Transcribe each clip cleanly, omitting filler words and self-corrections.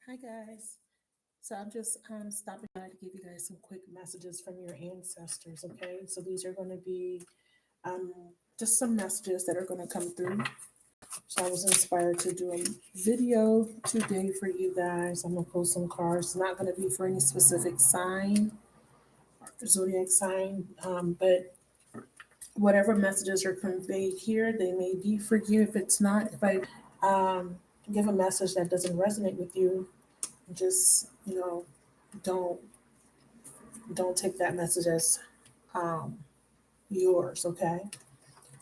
Hi guys. So I'm just stopping by to give you guys some quick messages from your ancestors. Okay, so these are going to be um, just some messages that are going to come through. So I was inspired to do a video today for you guys. I'm gonna pull some cards. It's not going to be for any specific sign or zodiac sign, but whatever messages are conveyed here, they may be for you. If it's not, if I um, give a message that doesn't resonate with you, just don't don't take that message as um, yours. Okay,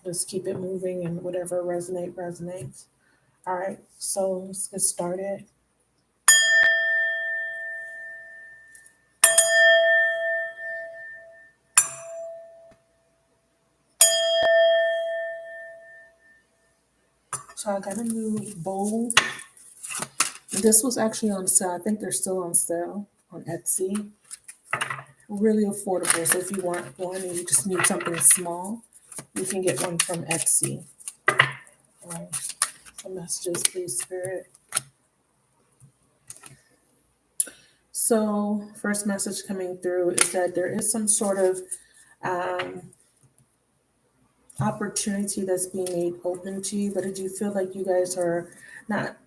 just keep it moving, and whatever resonates. All right, so let's get started. So I got a new bowl. This was actually on sale. I think they're still on sale on Etsy. Really affordable. So if you want one and you just need something small, you can get one from Etsy. All right. Some messages, please, Spirit. So, first message coming through is that there is some sort of um, opportunity that's being made open to you, but I do feel like you guys are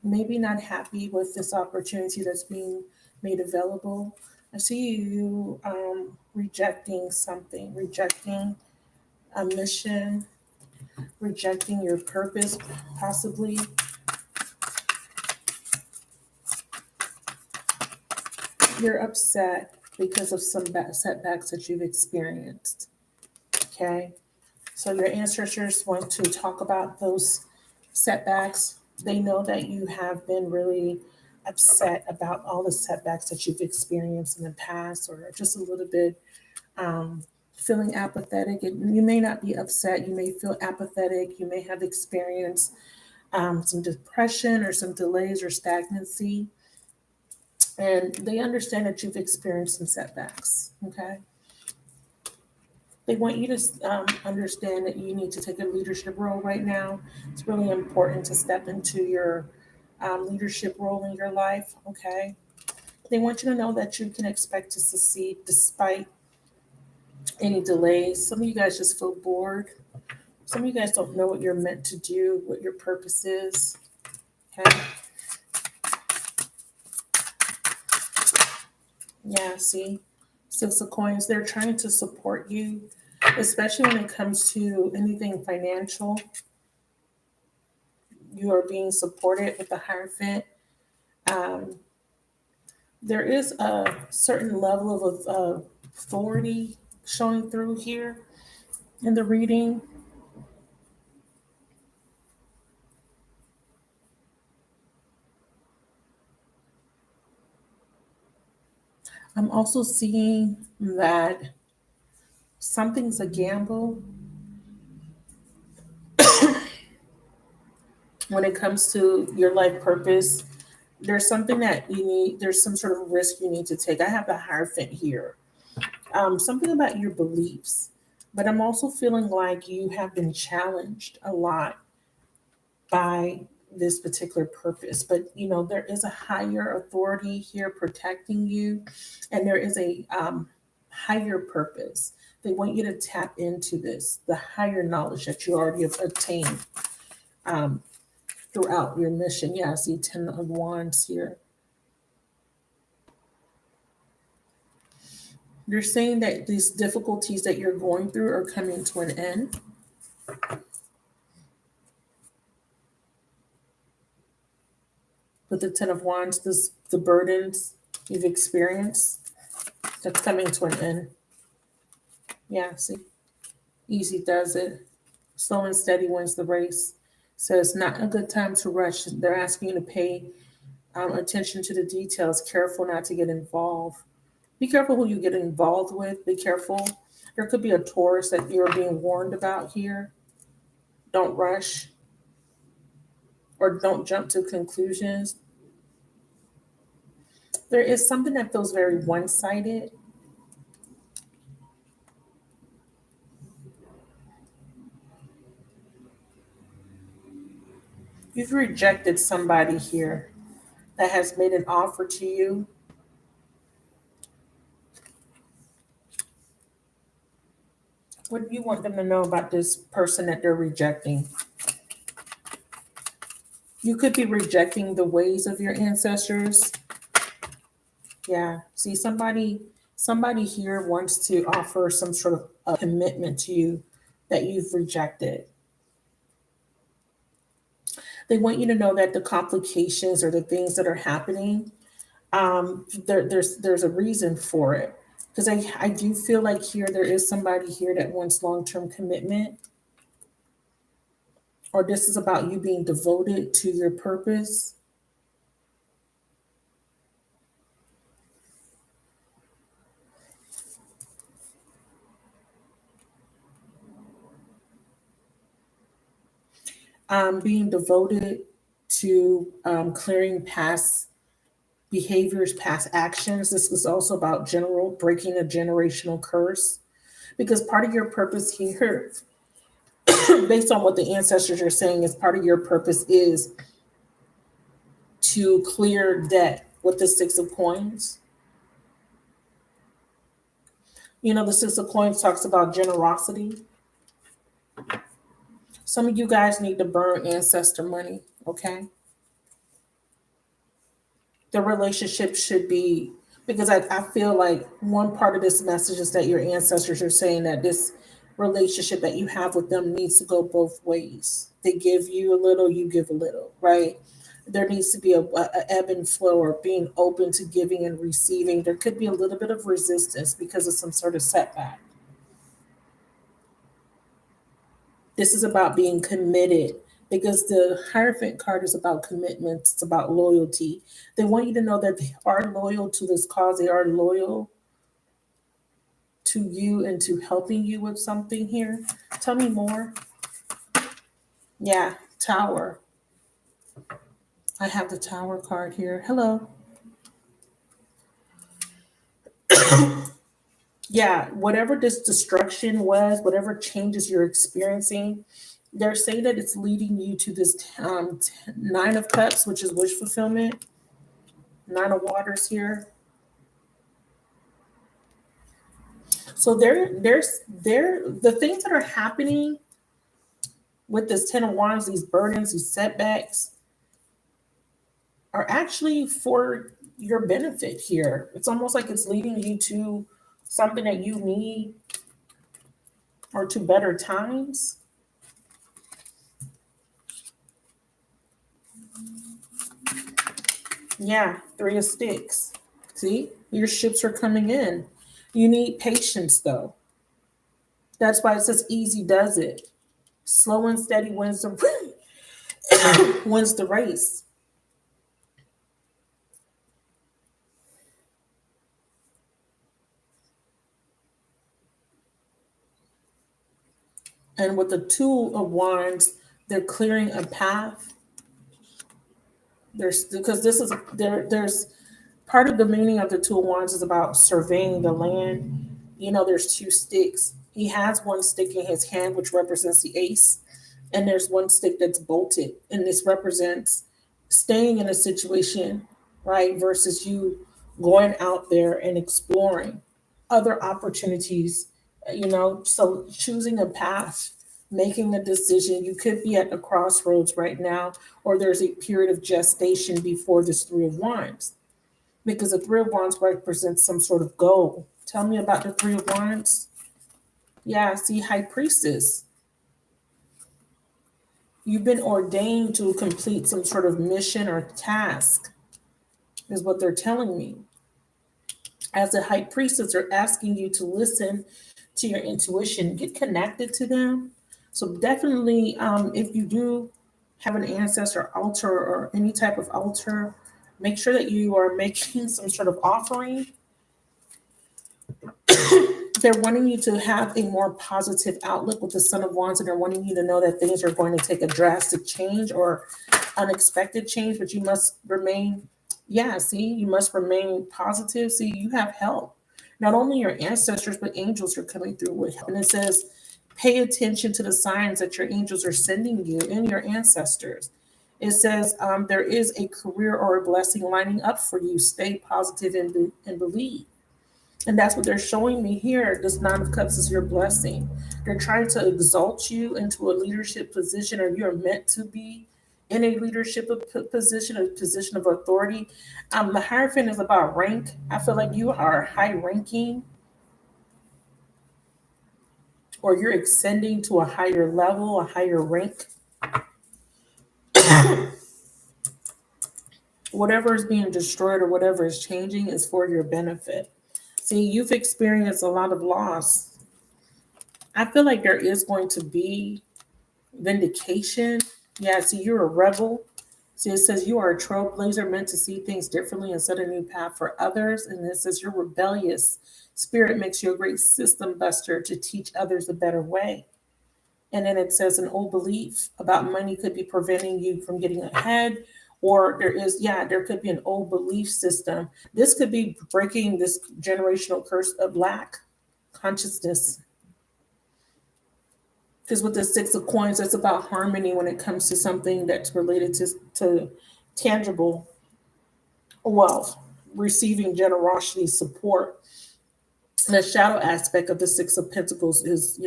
maybe not happy with this opportunity that's being made available. I see you rejecting something, rejecting a mission, rejecting your purpose, possibly. You're upset because of some setbacks that you've experienced. Okay. So your ancestors want to talk about those setbacks. They know that you have been really upset about all the setbacks that you've experienced in the past, or just a little bit feeling apathetic. You may not be upset. You may feel apathetic. You may have experienced some depression or some delays or stagnancy. And they understand that you've experienced some setbacks. Okay. They want you to understand that you need to take a leadership role right now. It's really important to step into your leadership role in your life. Okay. They want you to know that you can expect to succeed despite any delays. Some of you guys just feel bored. Some of you guys don't know what you're meant to do, what your purpose is. Okay. Yeah, see, Six of Coins, they're trying to support you, especially when it comes to anything financial. You are being supported with the Hierophant. Um, there is a certain level of authority showing through here in the reading. I'm also seeing that something's a gamble when it comes to your life purpose. There's something that you need, there's some sort of risk you need to take. I have the Hierophant here. Something about your beliefs, but I'm also feeling like you have been challenged a lot by this particular purpose. But there is a higher authority here protecting you, and there is a higher purpose. They want you to tap into this, the higher knowledge that you already have obtained um, throughout your mission. Yeah, I see 10 of Wands here. They're saying that these difficulties that you're going through are coming to an end. With the 10 of Wands, the burdens you've experienced, that's coming to an end. Yeah, see, easy does it. Slow and steady wins the race. So it's not a good time to rush. They're asking you to pay attention to the details. Careful not to get involved. Be careful who you get involved with. Be careful. There could be a Taurus that you're being warned about here. Don't rush or don't jump to conclusions. There is something that feels very one sided. You've rejected somebody here. that has made an offer to you. What do you want them to know about this person that they're rejecting? You could be rejecting the ways of your ancestors. Yeah. See, somebody here wants to offer some sort of a commitment to you that you've rejected. They want you to know that the complications or the things that are happening, there's a reason for it. Because I do feel like here there is somebody here that wants long-term commitment, or this is about you being devoted to your purpose. Being devoted to clearing past behaviors, past actions. This is also about general breaking a generational curse, because part of your purpose here, based on what the ancestors are saying, is part of your purpose is to clear debt with the Six of Coins. You know, the Six of Coins talks about generosity. Some of you guys need to burn ancestor money, okay? The relationship should be, because I feel like one part of this message is that your ancestors are saying that this relationship that you have with them needs to go both ways. They give you a little, you give a little, right? There needs to be a ebb and flow, or being open to giving and receiving. There could be a little bit of resistance because of some sort of setback. This is about being committed, because the Hierophant card is about commitment, it's about loyalty. They want you to know that they are loyal to this cause, they are loyal to you and to helping you with something here. Tell me more. Yeah, Tower. I have the Tower card here. Hello. Yeah, whatever this destruction was, whatever changes you're experiencing, they're saying that it's leading you to this Nine of Cups, which is wish fulfillment. Nine of Waters here. So there the things that are happening with this Ten of Wands, these burdens, these setbacks, are actually for your benefit here. It's almost like it's leading you to something that you need, or to better times. Yeah, Three of Sticks. See, your ships are coming in. You need patience though. That's why it says easy does it. Slow and steady wins the wins the race. And with the Two of Wands, they're clearing a path. There's, because this is there's part of the meaning of the Two of Wands is about surveying the land. You know, there's two sticks. He has one stick in his hand, which represents the ace, and there's one stick that's bolted, and this represents staying in a situation, right? Versus you going out there and exploring other opportunities, you know, so choosing a path, making a decision. You could be at a crossroads right now, or there's a period of gestation before this Three of Wands, because the Three of Wands represents some sort of goal. Tell me about the Three of Wands. Yeah, see, High Priestess. You've been ordained to complete some sort of mission or task, is what they're telling me. As a High Priestess, they're asking you to listen to your intuition, get connected to them. So definitely, if you do have an ancestor altar or any type of altar, make sure that you are making some sort of offering. They're wanting you to have a more positive outlook with the Son of Wands, and they're wanting you to know that things are going to take a drastic change or unexpected change, but you must remain, yeah, see, you must remain positive. See, you have help. Not only your ancestors, but angels are coming through with help. And it says, pay attention to the signs that your angels are sending you and your ancestors. It says there is a career or a blessing lining up for you. Stay positive and believe. And that's what they're showing me here. This Nine of Cups is your blessing. They're trying to exalt you into a leadership position, or you're meant to be in a leadership position, a position of authority. The Hierophant is about rank. I feel like you are high ranking, or you're ascending to a higher level, a higher rank. Whatever is being destroyed or whatever is changing is for your benefit. See, you've experienced a lot of loss. I feel like there is going to be vindication. Yeah, see, you're a rebel. See, it says you are a trailblazer meant to see things differently and set a new path for others. And it says you're rebellious. Spirit makes you a great system buster to teach others a better way. And then it says an old belief about money could be preventing you from getting ahead. Or there could be an old belief system. This could be breaking this generational curse of lack consciousness. Because with the Six of Coins, it's about harmony when it comes to something that's related to tangible wealth, receiving generosity, support. The shadow aspect of the Six of Pentacles is,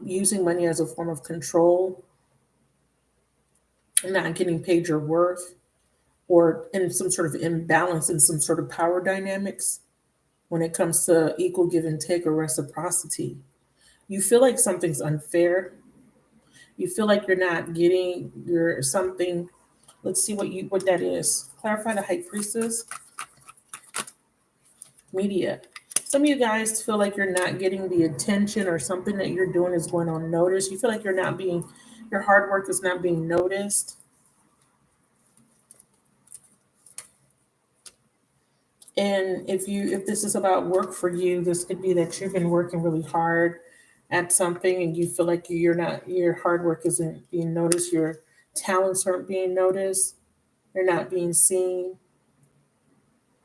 using money as a form of control, not getting paid your worth, or in some sort of imbalance in some sort of power dynamics when it comes to equal give and take or reciprocity. You feel like something's unfair. You feel like you're not getting your something. Let's see what that is. Clarify the High Priestess. Media. Some of you guys feel like you're not getting the attention, or something that you're doing is going unnoticed. You feel like your hard work is not being noticed. And if this is about work for you, this could be that you've been working really hard at something and you feel like your hard work isn't being noticed, your talents aren't being noticed, you're not being seen,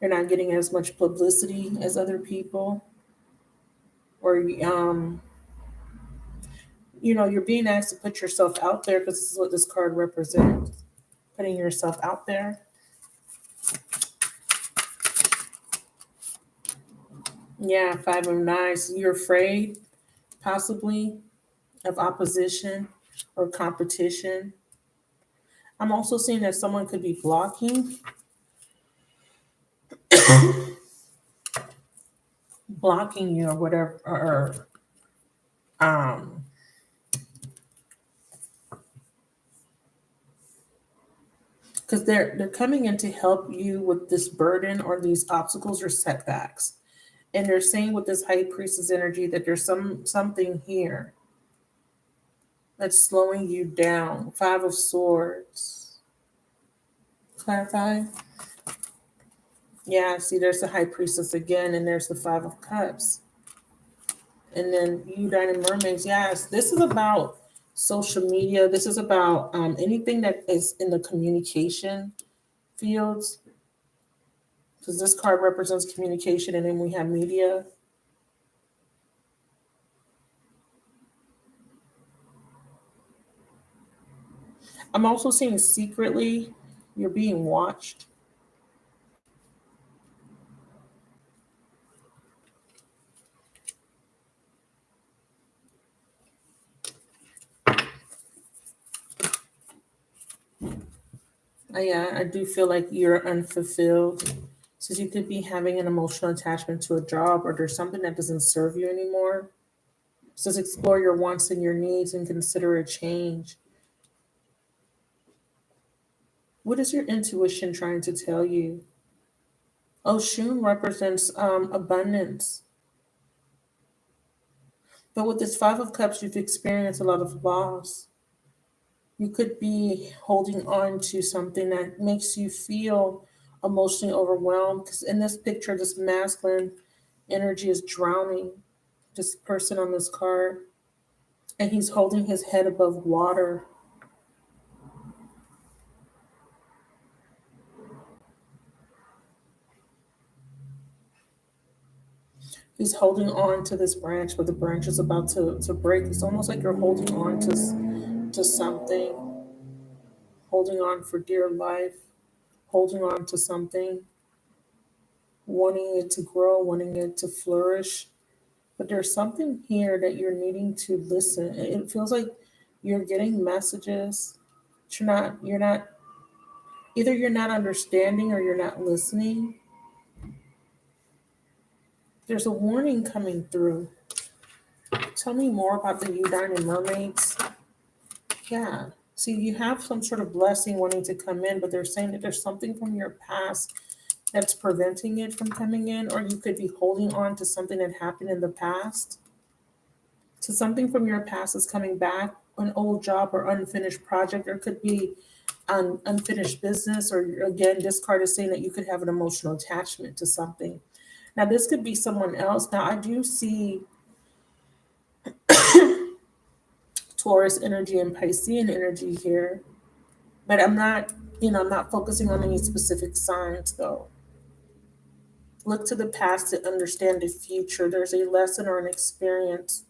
you're not getting as much publicity as other people, or you're being asked to put yourself out there, because this is what this card represents, putting yourself out there. Yeah, Five of Knives. You're afraid, possibly, of opposition or competition. I'm also seeing that someone could be blocking you or whatever, or because they're coming in to help you with this burden or these obstacles or setbacks. And they're saying with this High Priestess energy that there's something here that's slowing you down. Five of Swords. Clarify. Yeah, see, there's the High Priestess again, and there's the Five of Cups. And then you Diamond Mermaids. Yes, this is about social media. This is about anything that is in the communication fields, because this card represents communication, and then we have media. I'm also seeing secretly you're being watched. Yeah, I do feel like you're unfulfilled. Since you could be having an emotional attachment to a job, or there's something that doesn't serve you anymore. Says explore your wants and your needs and consider a change. What is your intuition trying to tell you? Oh, Shun represents abundance. But with this Five of Cups, you've experienced a lot of loss. You could be holding on to something that makes you feel emotionally overwhelmed. Because in this picture, this masculine energy is drowning this person on this card, and he's holding his head above water. He's holding on to this branch, but the branch is about to break. It's almost like you're holding on to something. holding on for dear life, holding on to something, wanting it to grow, wanting it to flourish. But there's something here that you're needing to listen. It feels like you're getting messages. But you're not, either you're not understanding or you're not listening. There's a warning coming through. Tell me more about the Udine and mermaids. Yeah. See, you have some sort of blessing wanting to come in, but they're saying that there's something from your past that's preventing it from coming in, or you could be holding on to something that happened in the past. So something from your past is coming back, an old job or unfinished project, or it could be an unfinished business, or again, this card is saying that you could have an emotional attachment to something. Now, this could be someone else. Now, I do see Taurus energy and Piscean energy here, but I'm not focusing on any specific signs though. Look to the past to understand the future. There's a lesson or an experience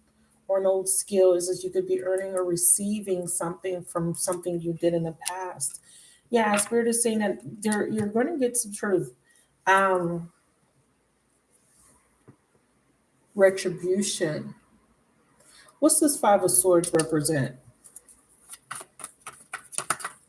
or an old skill is that you could be earning or receiving something from something you did in the past. Yeah, Spirit is saying that you're going to get some sort of um, retribution. What's this Five of Swords represent?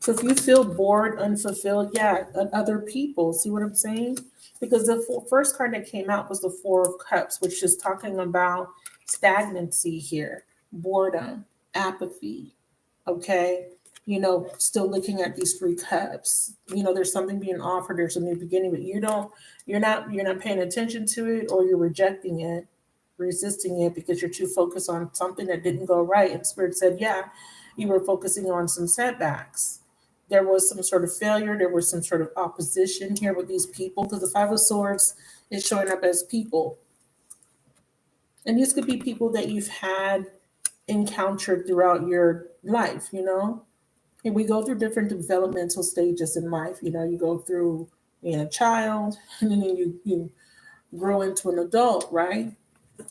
So if you feel bored, unfulfilled, yeah, other people, see what I'm saying? Because the first card that came out was the Four of Cups, which is talking about stagnancy here, boredom, apathy, okay? Still looking at these three cups. There's something being offered, there's a new beginning, but you're not paying attention to it, or you're rejecting it, resisting it because you're too focused on something that didn't go right. And Spirit said, yeah, you were focusing on some setbacks. There was some sort of failure, there was some sort of opposition here with these people, because the Five of Swords is showing up as people. And these could be people that you've had encountered throughout your life, And we go through different developmental stages in life. You go through being a child, and then you grow into an adult, right?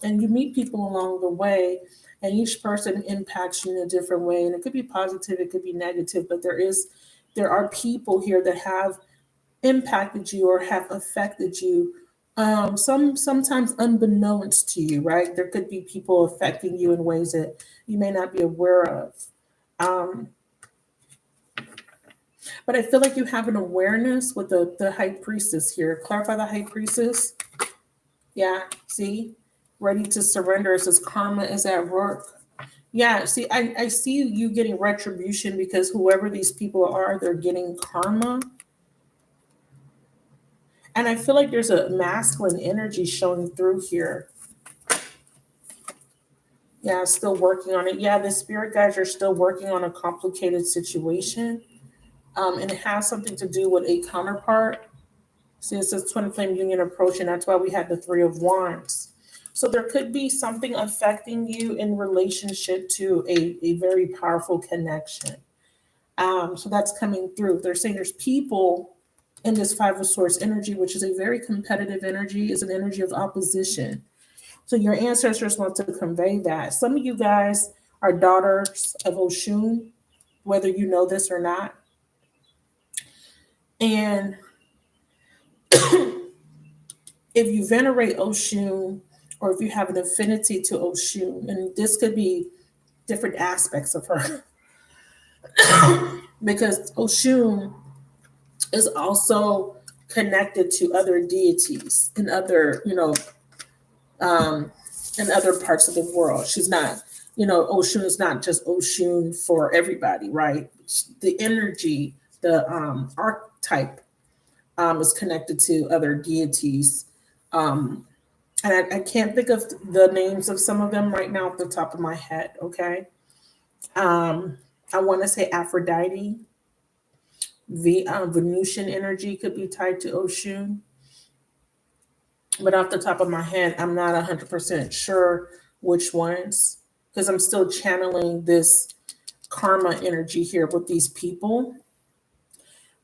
And you meet people along the way, and each person impacts you in a different way. And it could be positive, it could be negative, but there are people here that have impacted you or have affected you. Sometimes unbeknownst to you, right? There could be people affecting you in ways that you may not be aware of. Um, but I feel like you have an awareness with the High Priestess here. Clarify the High Priestess. Yeah, see? Ready to surrender. It says karma is at work. Yeah, see, I see you getting retribution because whoever these people are, they're getting karma. And I feel like there's a masculine energy showing through here. Yeah, still working on it. Yeah, the spirit guides are still working on a complicated situation. And it has something to do with a counterpart. See, it says twin flame union approach, and that's why we had the Three of Wands. So there could be something affecting you in relationship to a very powerful connection. So that's coming through. They're saying there's people in this Five of Swords energy, which is a very competitive energy, is an energy of opposition. So your ancestors want to convey that. Some of you guys are daughters of Oshun, whether you know this or not. And if you venerate Oshun, or if you have an affinity to Oshun, and this could be different aspects of her, because Oshun is also connected to other deities and other, in other parts of the world. She's not, Oshun is not just Oshun for everybody, right? The energy, the archetype is connected to other deities. And I can't think of the names of some of them right now off the top of my head, okay? I want to say Aphrodite. The Venusian energy could be tied to Oshun. But off the top of my head, I'm not 100% sure which ones, because I'm still channeling this karma energy here with these people.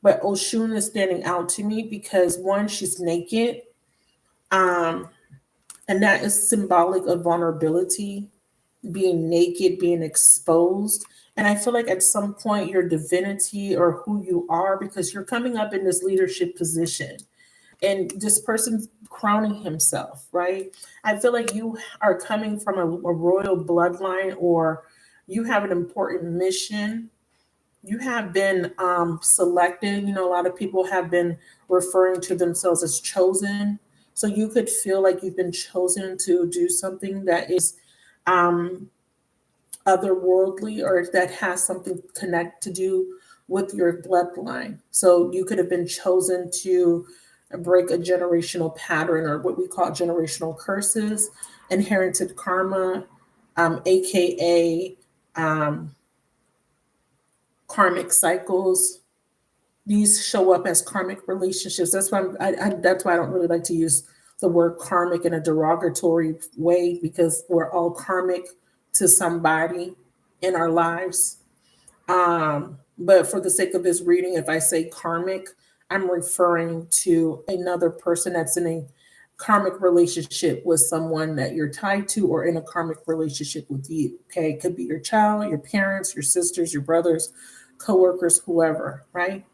But Oshun is standing out to me because, one, she's naked. And that is symbolic of vulnerability, being naked, being exposed. And I feel like at some point your divinity or who you are, because you're coming up in this leadership position and this person's crowning himself, right? I feel like you are coming from a royal bloodline, or you have an important mission. You have been selected. You know, a lot of people have been referring to themselves as chosen. So you could feel like you've been chosen to do something that is um, otherworldly, or that has something connect to do with your bloodline. So you could have been chosen to break a generational pattern, or what we call generational curses, inherited karma, aka um, karmic cycles. These show up as karmic relationships. That's why that's why I don't really like to use the word karmic in a derogatory way, because we're all karmic to somebody in our lives. But for the sake of this reading, if I say karmic, I'm referring to another person that's in a karmic relationship with someone that you're tied to, or in a karmic relationship with you. Okay. It could be your child, your parents, your sisters, your brothers, coworkers, whoever, right?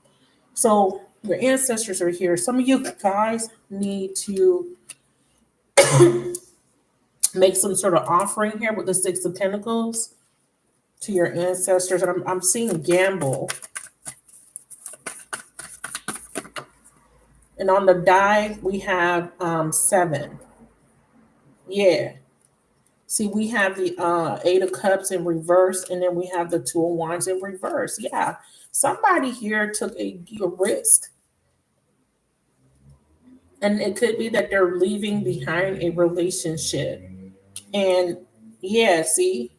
So your ancestors are here. Some of you guys need to make some sort of offering here with the Six of Pentacles to your ancestors. And I'm seeing gamble. And on the die, we have 7. Yeah. See, we have the Eight of Cups in reverse, and then we have the Two of Wands in reverse. Yeah. Somebody here took a risk. And it could be that they're leaving behind a relationship. And yeah, see,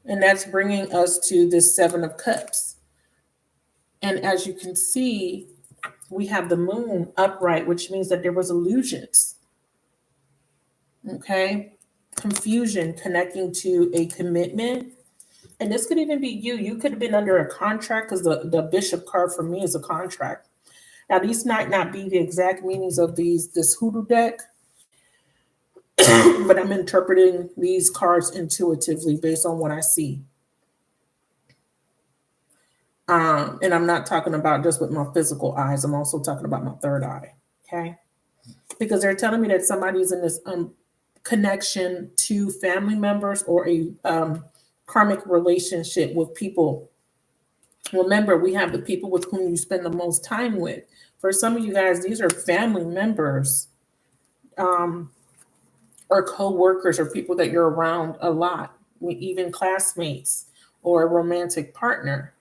and that's bringing us to this Seven of Cups. And as you can see, we have the moon upright, which means that there was illusions. Okay. Confusion connecting to a commitment. And this could even be you. You could have been under a contract, because the bishop card for me is a contract. Now, these might not be the exact meanings of this hoodoo deck, but I'm interpreting these cards intuitively based on what I see. And I'm not talking about just with my physical eyes. I'm also talking about my third eye. Okay. Because they're telling me that somebody's in this connection to family members, or a karmic relationship with people. Remember, we have the people with whom you spend the most time with. For some of you guys, these are family members, or co-workers, or people that you're around a lot, even classmates, or a romantic partner.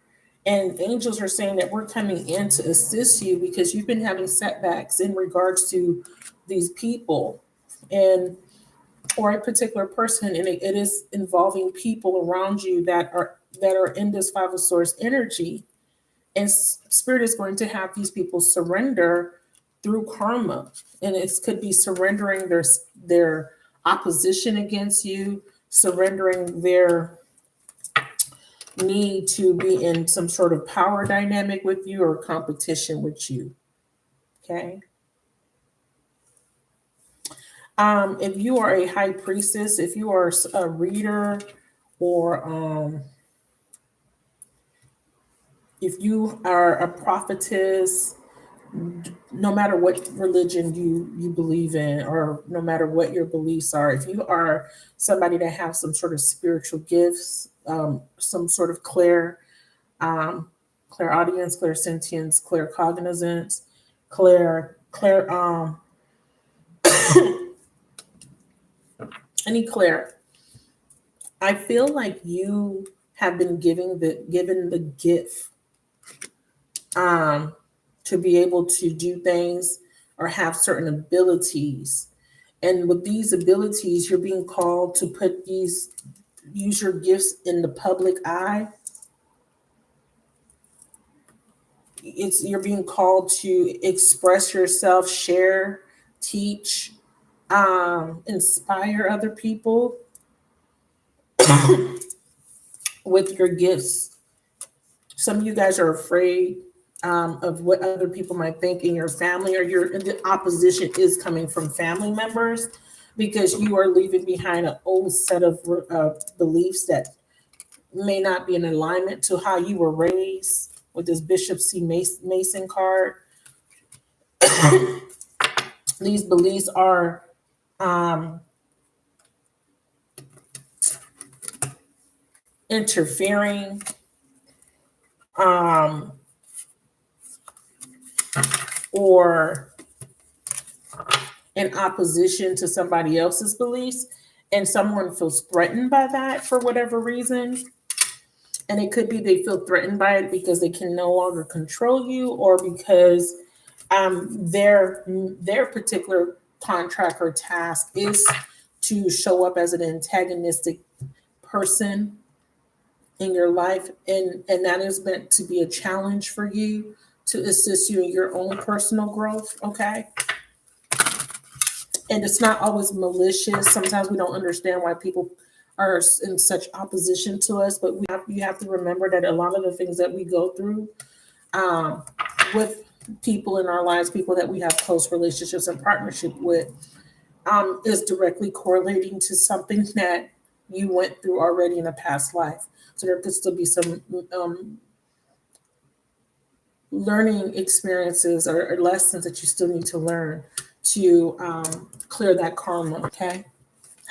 And angels are saying that we're coming in to assist you, because you've been having setbacks in regards to these people, and or a particular person, and it is involving people around you that are in this Five of Swords energy. And spirit is going to have these people surrender through karma, and it could be surrendering their opposition against you, surrendering their need to be in some sort of power dynamic with you, or competition with you. Okay. If you are a high priestess, if you are a reader, or if you are a prophetess, no matter what religion you believe in, or no matter what your beliefs are, if you are somebody that has some sort of spiritual gifts, some sort of clairaudience, clairsentience, claircognizance, clair any clair, I feel like you have been given the gift to be able to do things, or have certain abilities. And with these abilities, you're being called to use your gifts in the public eye. You're being called to express yourself, share, teach, inspire other people with your gifts. Some of you guys are afraid of what other people might think in your family, or the opposition is coming from family members. because you are leaving behind an old set of beliefs that may not be in alignment to how you were raised. With this Bishop C. Mason card, these beliefs are interfering or in opposition to somebody else's beliefs, and someone feels threatened by that for whatever reason. And it could be they feel threatened by it because they can no longer control you, or because their particular contract or task is to show up as an antagonistic person in your life, and that is meant to be a challenge for you to assist you in your own personal growth. Okay. And it's not always malicious. Sometimes we don't understand why people are in such opposition to us, but you have to remember that a lot of the things that we go through with people in our lives, people that we have close relationships and partnership with, is directly correlating to something that you went through already in a past life. So there could still be some learning experiences or lessons that you still need to learn to clear that karma. Okay.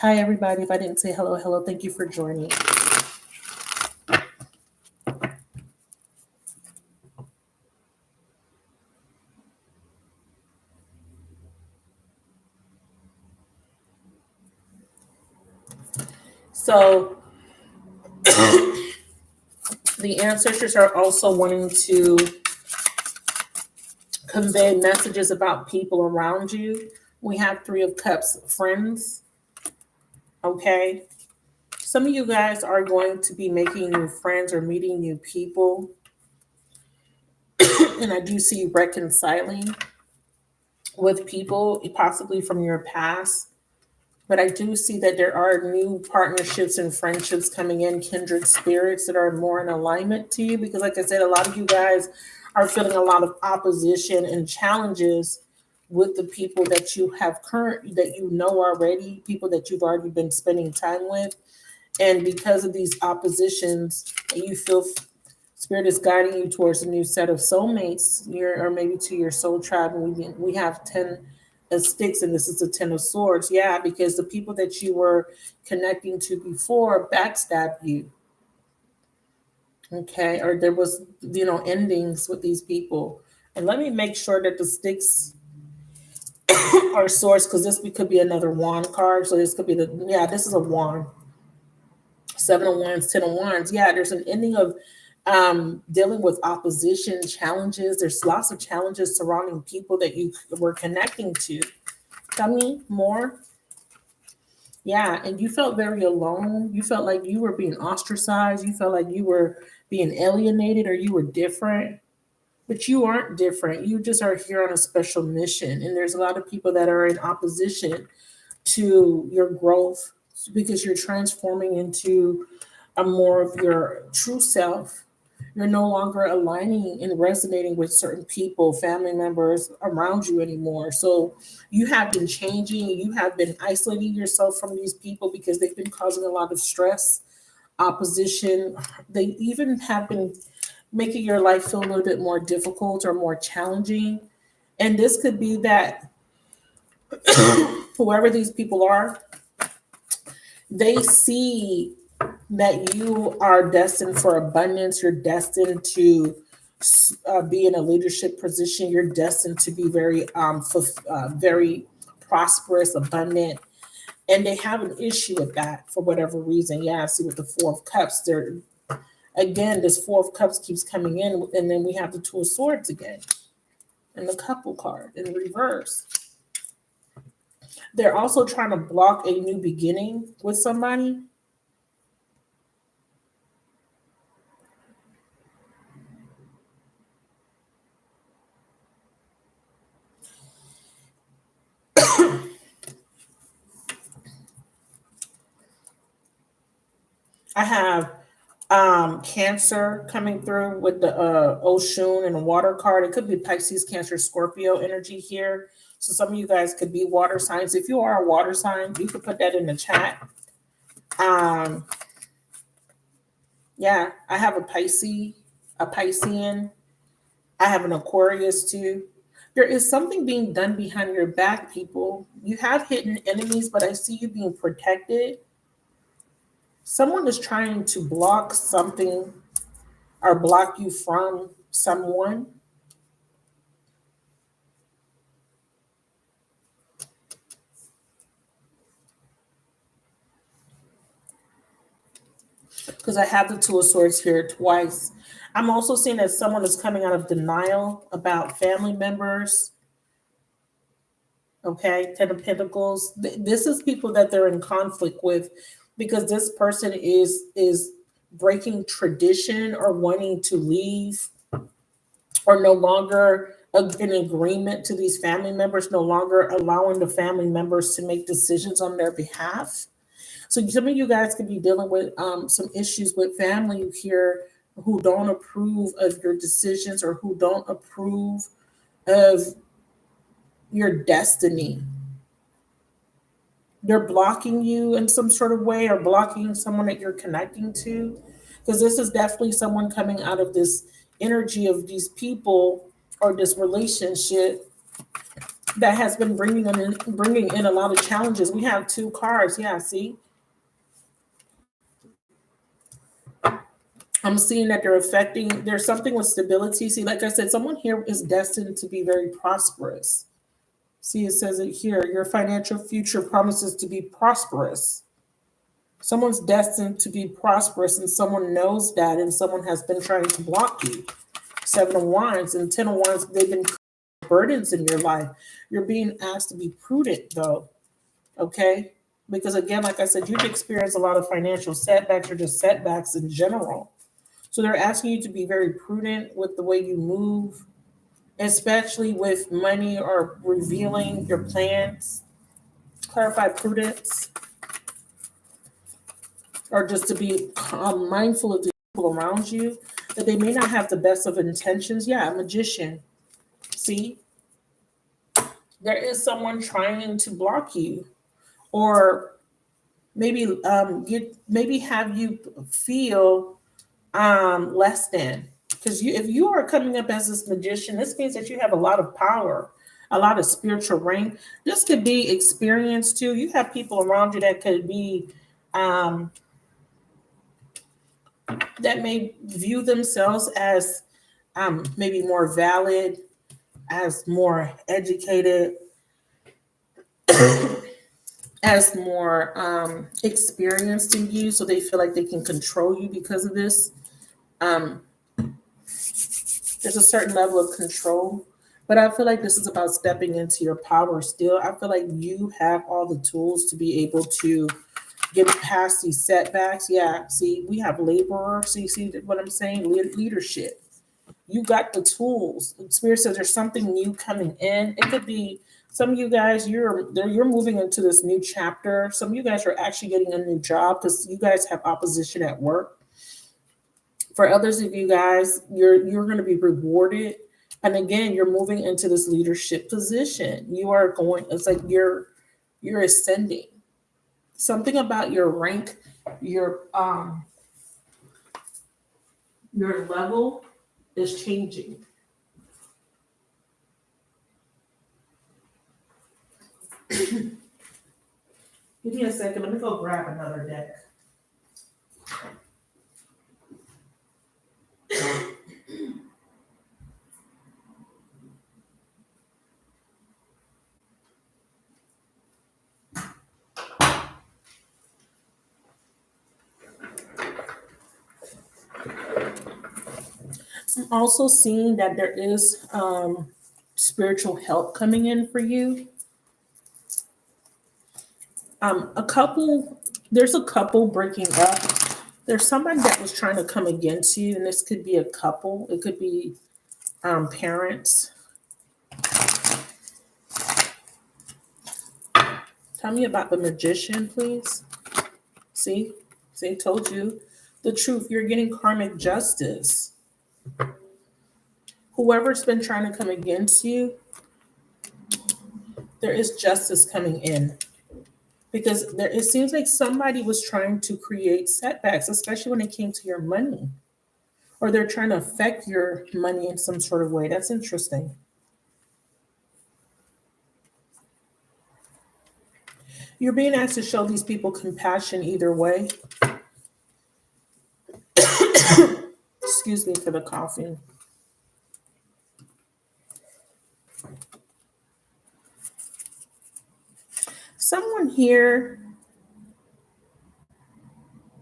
Hi, everybody. If I didn't say hello, hello, thank you for joining. So the ancestors are also wanting to convey messages about people around you. We have Three of Cups, friends. Okay. Some of you guys are going to be making new friends or meeting new people. And I do see reconciling with people, possibly from your past. But I do see that there are new partnerships and friendships coming in, kindred spirits that are more in alignment to you. Because, like I said, a lot of you guys are feeling a lot of opposition and challenges with the people that you have that you know already, people that you've already been spending time with. And because of these oppositions, you feel Spirit is guiding you towards a new set of soulmates, or maybe to your soul tribe. And we have 10 of sticks, and this is the 10 of swords. Yeah, because the people that you were connecting to before backstabbed you. Okay, or there was, endings with these people. And let me make sure that the sticks are swords, because this could be another wand card. So this could be this is a wand. 7 of wands, 10 of wands. Yeah, there's an ending of dealing with opposition, challenges. There's lots of challenges surrounding people that you were connecting to. Tell me more. Yeah, and you felt very alone. You felt like you were being ostracized. You felt like you were being alienated, or you were different. But you aren't different. You just are here on a special mission. And there's a lot of people that are in opposition to your growth, because you're transforming into a more of your true self. You're no longer aligning and resonating with certain people, family members around you anymore. So you have been changing. You have been isolating yourself from these people because they've been causing a lot of stress, opposition. They even have been making your life feel a little bit more difficult or more challenging. And this could be that whoever these people are, they see that you are destined for abundance. You're destined to be in a leadership position. You're destined to be very prosperous, abundant, and they have an issue with that for whatever reason. Yeah, I see with the Four of Cups. This Four of Cups keeps coming in, and then we have the Two of Swords again, and the Couple card in reverse. They're also trying to block a new beginning with somebody. I have Cancer coming through with the Oshun and a water card. It could be Pisces, Cancer, Scorpio energy here. So some of you guys could be water signs. If you are a water sign, you could put that in the chat. Yeah, I have a Piscean. I have an Aquarius too. There is something being done behind your back, people. You have hidden enemies, but I see you being protected. Someone is trying to block something or block you from someone. Because I have the Two of Swords here twice. I'm also seeing that someone is coming out of denial about family members. Okay, Ten of Pentacles. This is people that they're in conflict with because this person is breaking tradition or wanting to leave or no longer in agreement to these family members, no longer allowing the family members to make decisions on their behalf. So some of you guys could be dealing with some issues with family here who don't approve of your decisions or who don't approve of your destiny. They're blocking you in some sort of way or blocking someone that you're connecting to. Because this is definitely someone coming out of this energy of these people or this relationship that has been bringing in a lot of challenges. We have two cards. Yeah, see? I'm seeing that there's something with stability. See, like I said, someone here is destined to be very prosperous. See, it says it here, your financial future promises to be prosperous. Someone's destined to be prosperous and someone knows that and someone has been trying to block you. Seven of Wands and Ten of Wands, they've been burdens in your life. You're being asked to be prudent though, okay? Because again, like I said, you've experienced a lot of financial setbacks or just setbacks in general. So they're asking you to be very prudent with the way you move, especially with money or revealing your plans. Clarify prudence, or just to be mindful of the people around you, that they may not have the best of intentions. Yeah, a magician. See, there is someone trying to block you, or maybe have you feel less than. Because if you are coming up as this magician, this means that you have a lot of power, a lot of spiritual rank. This could be experience too. You have people around you that could be that may view themselves as maybe more valid, as more educated, as more experienced in you, so they feel like they can control you because of this. There's a certain level of control, but I feel like this is about stepping into your power still. I feel like you have all the tools to be able to get past these setbacks. Yeah, see, we have laborer. See what I'm saying? Leadership. You got the tools. Spirit says there's something new coming in. It could be some of you guys, you're moving into this new chapter. Some of you guys are actually getting a new job because you guys have opposition at work. For others of you guys, you're going to be rewarded. And again, you're moving into this leadership position. You are going, it's like you're ascending. Something about your rank, your level is changing. Give me a second. Let me go grab another deck. I'm also seeing that there is spiritual help coming in for you. There's a couple breaking up. There's somebody that was trying to come against you, and this could be a couple. It could be parents. Tell me about the magician, please. See, told you the truth. You're getting karmic justice. Whoever's been trying to come against you, there is justice coming in because it seems like somebody was trying to create setbacks, especially when it came to your money, or they're trying to affect your money in some sort of way. That's interesting. You're being asked to show these people compassion either way. Excuse me for the coughing. Someone here,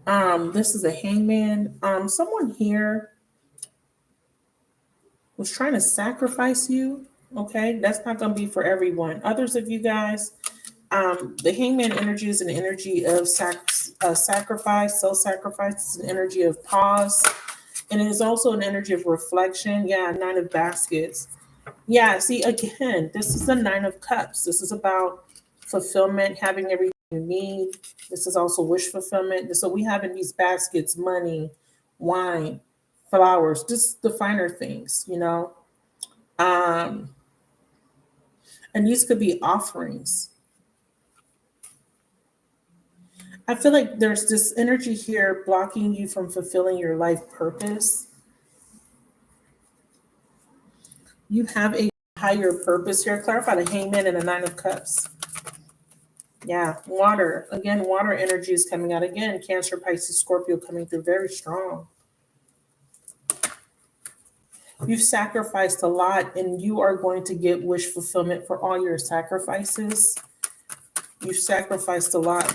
this is a hangman. Someone here was trying to sacrifice you. Okay, that's not going to be for everyone. Others of you guys, the hangman energy is an energy of sacrifice, self-sacrifice. It's an energy of pause, and it is also an energy of reflection. Yeah, Nine of Baskets. Yeah, see, again, this is the Nine of Cups. This is about fulfillment, having everything you need. This is also wish fulfillment. So we have in these baskets money, wine, flowers, just the finer things, you know. Um, and these could be offerings. I feel like there's this energy here blocking you from fulfilling your life purpose. You have a higher purpose here. Clarify the hangman and the Nine of Cups. Yeah, water. Again, water energy is coming out. Again, Cancer, Pisces, Scorpio coming through very strong. You've sacrificed a lot and you are going to get wish fulfillment for all your sacrifices. You've sacrificed a lot.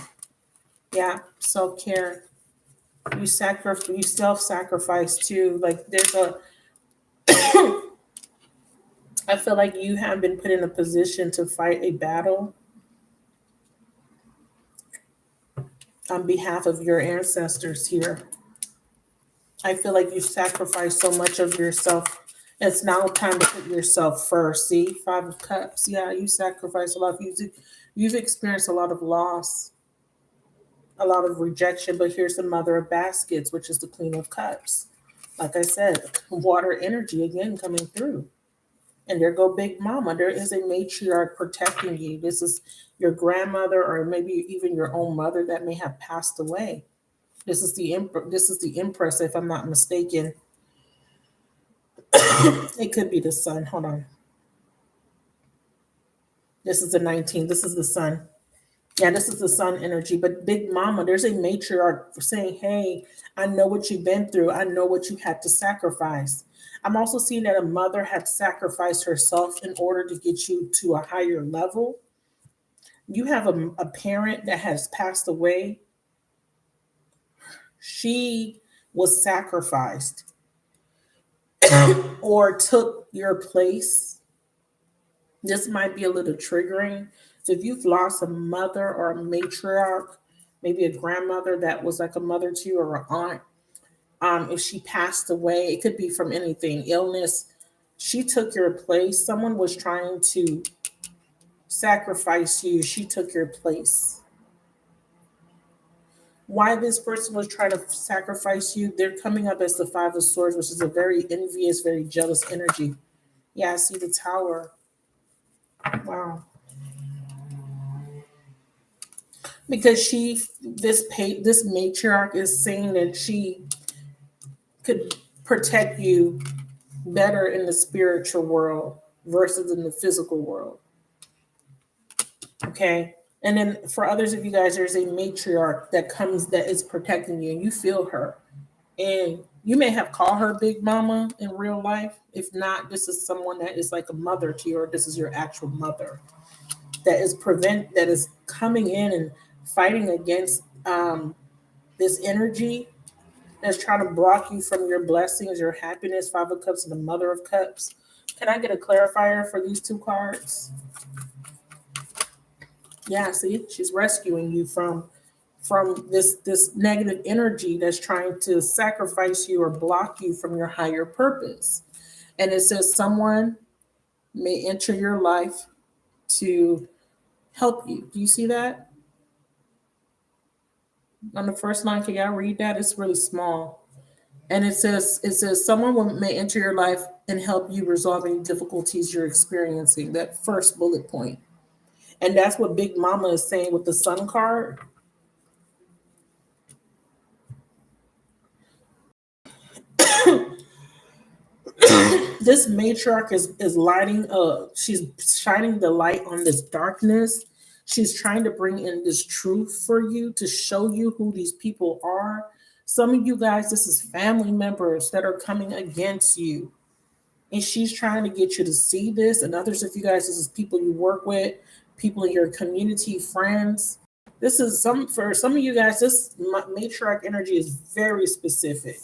Yeah, self-care. You self-sacrifice too. Like there's a I feel like you have been put in a position to fight a battle on behalf of your ancestors here. I feel like you sacrificed so much of yourself. It's now time to put yourself first. See, Five of Cups. Yeah, you sacrifice a lot. You've experienced a lot of loss, a lot of rejection. But here's the Mother of Baskets, which is the Queen of Cups. Like I said, water energy again coming through. And there go Big Mama. There is a matriarch protecting you. This is your grandmother, or maybe even your own mother that may have passed away. This is the Empress, if I'm not mistaken. It could be the Sun. Hold on. This is the 19th. This is the Sun. Yeah, this is the Sun energy. But Big Mama, there's a matriarch for saying, hey, I know what you've been through. I know what you had to sacrifice. I'm also seeing that a mother had sacrificed herself in order to get you to a higher level. You have a parent that has passed away. She was sacrificed or took your place. This might be a little triggering. So if you've lost a mother or a matriarch, maybe a grandmother that was like a mother to you or an aunt, if she passed away, it could be from anything, illness. She took your place. Someone was trying to sacrifice you. She took your place. Why this person was trying to sacrifice you, they're coming up as the Five of Swords, which is a very envious, very jealous energy. Yeah, I see the Tower. Wow. Because this matriarch is saying that she could protect you better in the spiritual world versus in the physical world. Okay. And then for others of you guys, there's a matriarch that is protecting you, and you feel her. And you may have called her Big Mama in real life. If not, this is someone that is like a mother to you, or this is your actual mother that is coming in and fighting against this energy that's trying to block you from your blessings, your happiness. Five of Cups and the Mother of Cups. Can I get a clarifier for these two cards? Yeah, see, she's rescuing you from this negative energy that's trying to sacrifice you or block you from your higher purpose. And it says someone may enter your life to help you. Do you see that? On the first line, can y'all read that? It's really small. And it says someone may enter your life and help you resolve any difficulties you're experiencing. That first bullet point. And that's what Big Mama is saying with the Sun card. This matriarch is lighting up. She's shining the light on this darkness. She's trying to bring in this truth for you to show you who these people are. Some of you guys, this is family members that are coming against you. And she's trying to get you to see this. And others of you guys, this is people you work with, people in your community, friends. This is for some of you guys, this matriarch energy is very specific.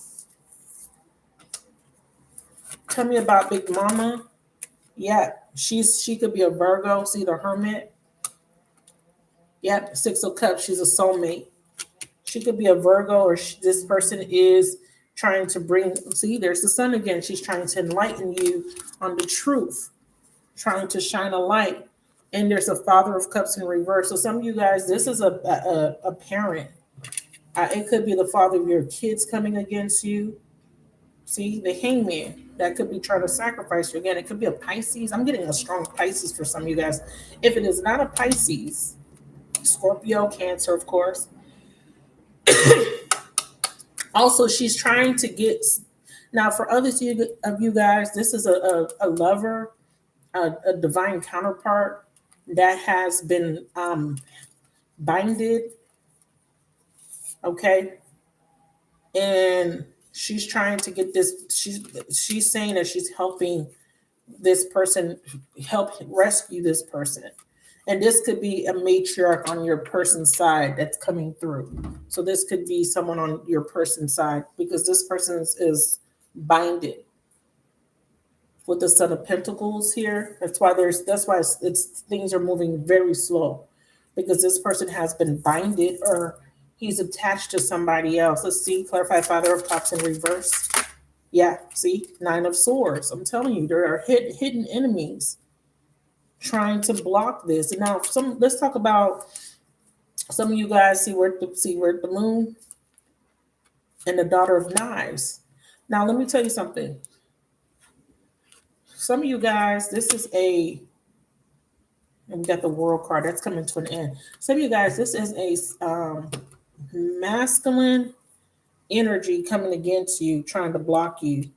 Tell me about Big Mama. Yeah, she could be a Virgo. See the Hermit. Yep, Six of Cups. She's a soulmate. She could be a Virgo, or this person is trying to bring. See, there's the Sun again. She's trying to enlighten you on the truth, trying to shine a light. And there's a Father of Cups in reverse. So some of you guys, this is a parent. It could be the father of your kids coming against you. See, the Hangman, that could be trying to sacrifice you. Again, it could be a Pisces. I'm getting a strong Pisces for some of you guys. If it is not a Pisces, Scorpio, Cancer, of course. Also, she's trying to get, now for others of you guys, this is a lover, a divine counterpart that has been binded, okay? And she's trying to get this, she's saying that she's helping this person, help rescue this person. And this could be a matriarch on your person's side that's coming through. So this could be someone on your person's side, because this person is binded with the Son of Pentacles here. That's why it's things are moving very slow, because this person has been binded, or he's attached to somebody else. Let's see, clarify Father of Cups in reverse. Yeah, see, Nine of Swords. I'm telling you, there are hidden enemies trying to block this. And now, let's talk about some of you guys. See where the Moon and the Daughter of Knives. Now, let me tell you something. Some of you guys, this is and we got the World card that's coming to an end. Some of you guys, this is a masculine energy coming against you, trying to block you.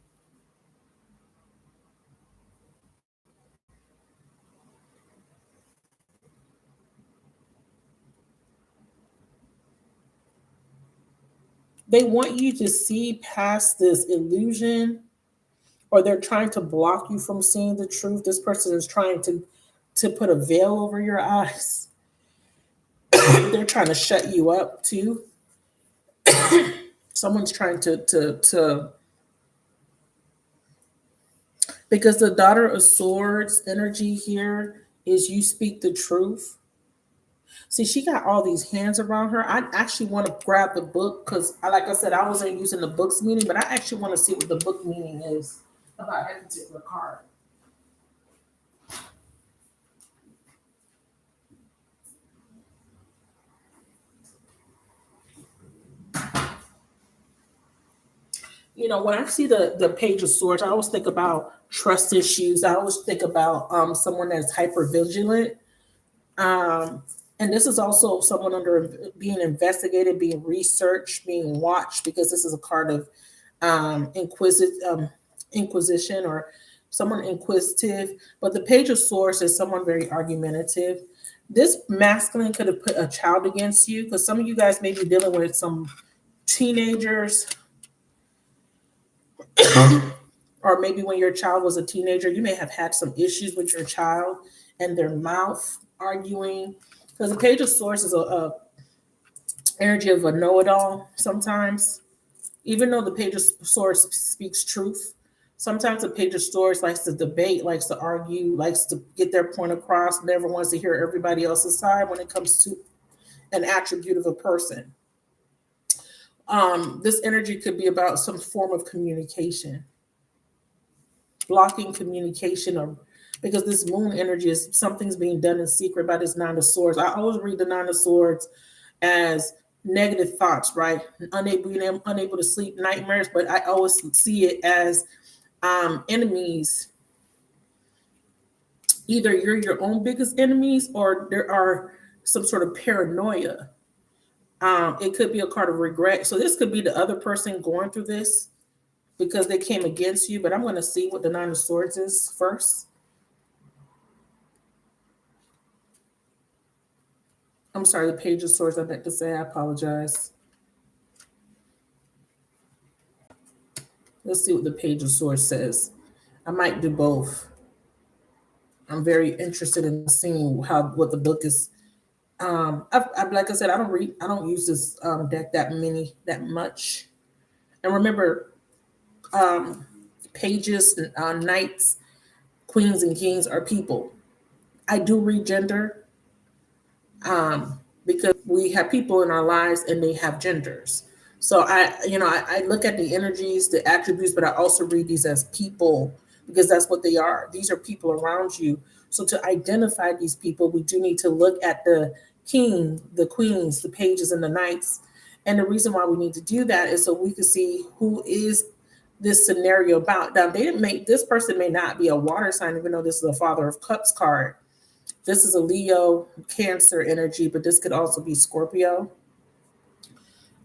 They want you to see past this illusion, or they're trying to block you from seeing the truth. This person is trying to put a veil over your eyes. They're trying to shut you up too. Someone's trying to because the Daughter of Swords energy here is you speak the truth. See, she got all these hands around her. I actually want to grab the book, because, like I said, I wasn't using the book's meaning, but I actually want to see what the book meaning is about that particular card. You know, when I see the Page of Swords, I always think about trust issues. I always think about someone that's hyper vigilant. And this is also someone under being investigated, being researched, being watched, because this is a card of inquisition, or someone inquisitive. But the Page of Swords is someone very argumentative. This masculine could have put a child against you, because some of you guys may be dealing with some teenagers. Or maybe when your child was a teenager, you may have had some issues with your child and their mouth arguing. Because the Page of Swords is a energy of a know-it-all sometimes. Even though the Page of Swords speaks truth, sometimes the Page of Swords likes to debate, likes to argue, likes to get their point across, never wants to hear everybody else's side when it comes to an attribute of a person. This energy could be about some form of communication, blocking communication, or because this Moon energy is something's being done in secret by this Nine of Swords. I always read the Nine of Swords as negative thoughts, right? Unable to sleep, nightmares, but I always see it as enemies either you're your own biggest enemies or there are some sort of paranoia. It could be a card of regret. So this could be the other person going through this because they came against you. But I'm going to see what the Nine of Swords is first. I'm sorry, the Page of Swords, I meant to say. I apologize. Let's see what the Page of Swords says. I might do both. I'm very interested in seeing what the book is. Like I said, I don't use this deck that much. And remember, pages, knights, queens, and kings are people. I do read gender, because we have people in our lives and they have genders. So I look at the energies, the attributes, but I also read these as people because that's what they are. These are people around you. So to identify these people, we do need to look at the king, the queens, the pages, and the knights. And the reason why we need to do that is so we can see who is this scenario about. Now, they didn't make this person may not be a water sign, even though this is a Father of Cups card. This is a Leo Cancer energy, but this could also be Scorpio.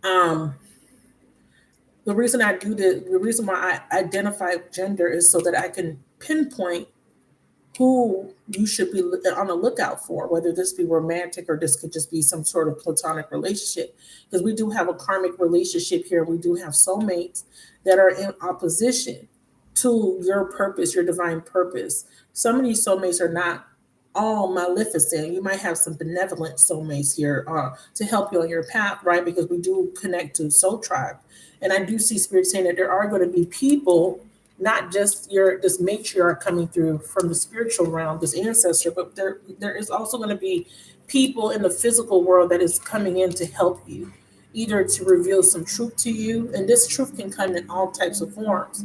Um, the reason I do the reason why I identify gender is so that I can pinpoint who you should be on the lookout for, whether this be romantic or this could just be some sort of platonic relationship. Because we do have a karmic relationship here. We do have soulmates that are in opposition to your purpose, your divine purpose. Some of these soulmates are not all maleficent. You might have some benevolent soulmates here to help you on your path, right? Because we do connect to soul tribe. And I do see spirit saying that there are going to be people, not just this matriarch coming through from the spiritual realm, this ancestor, but there is also going to be people in the physical world that is coming in to help you, either to reveal some truth to you, and this truth can come in all types of forms.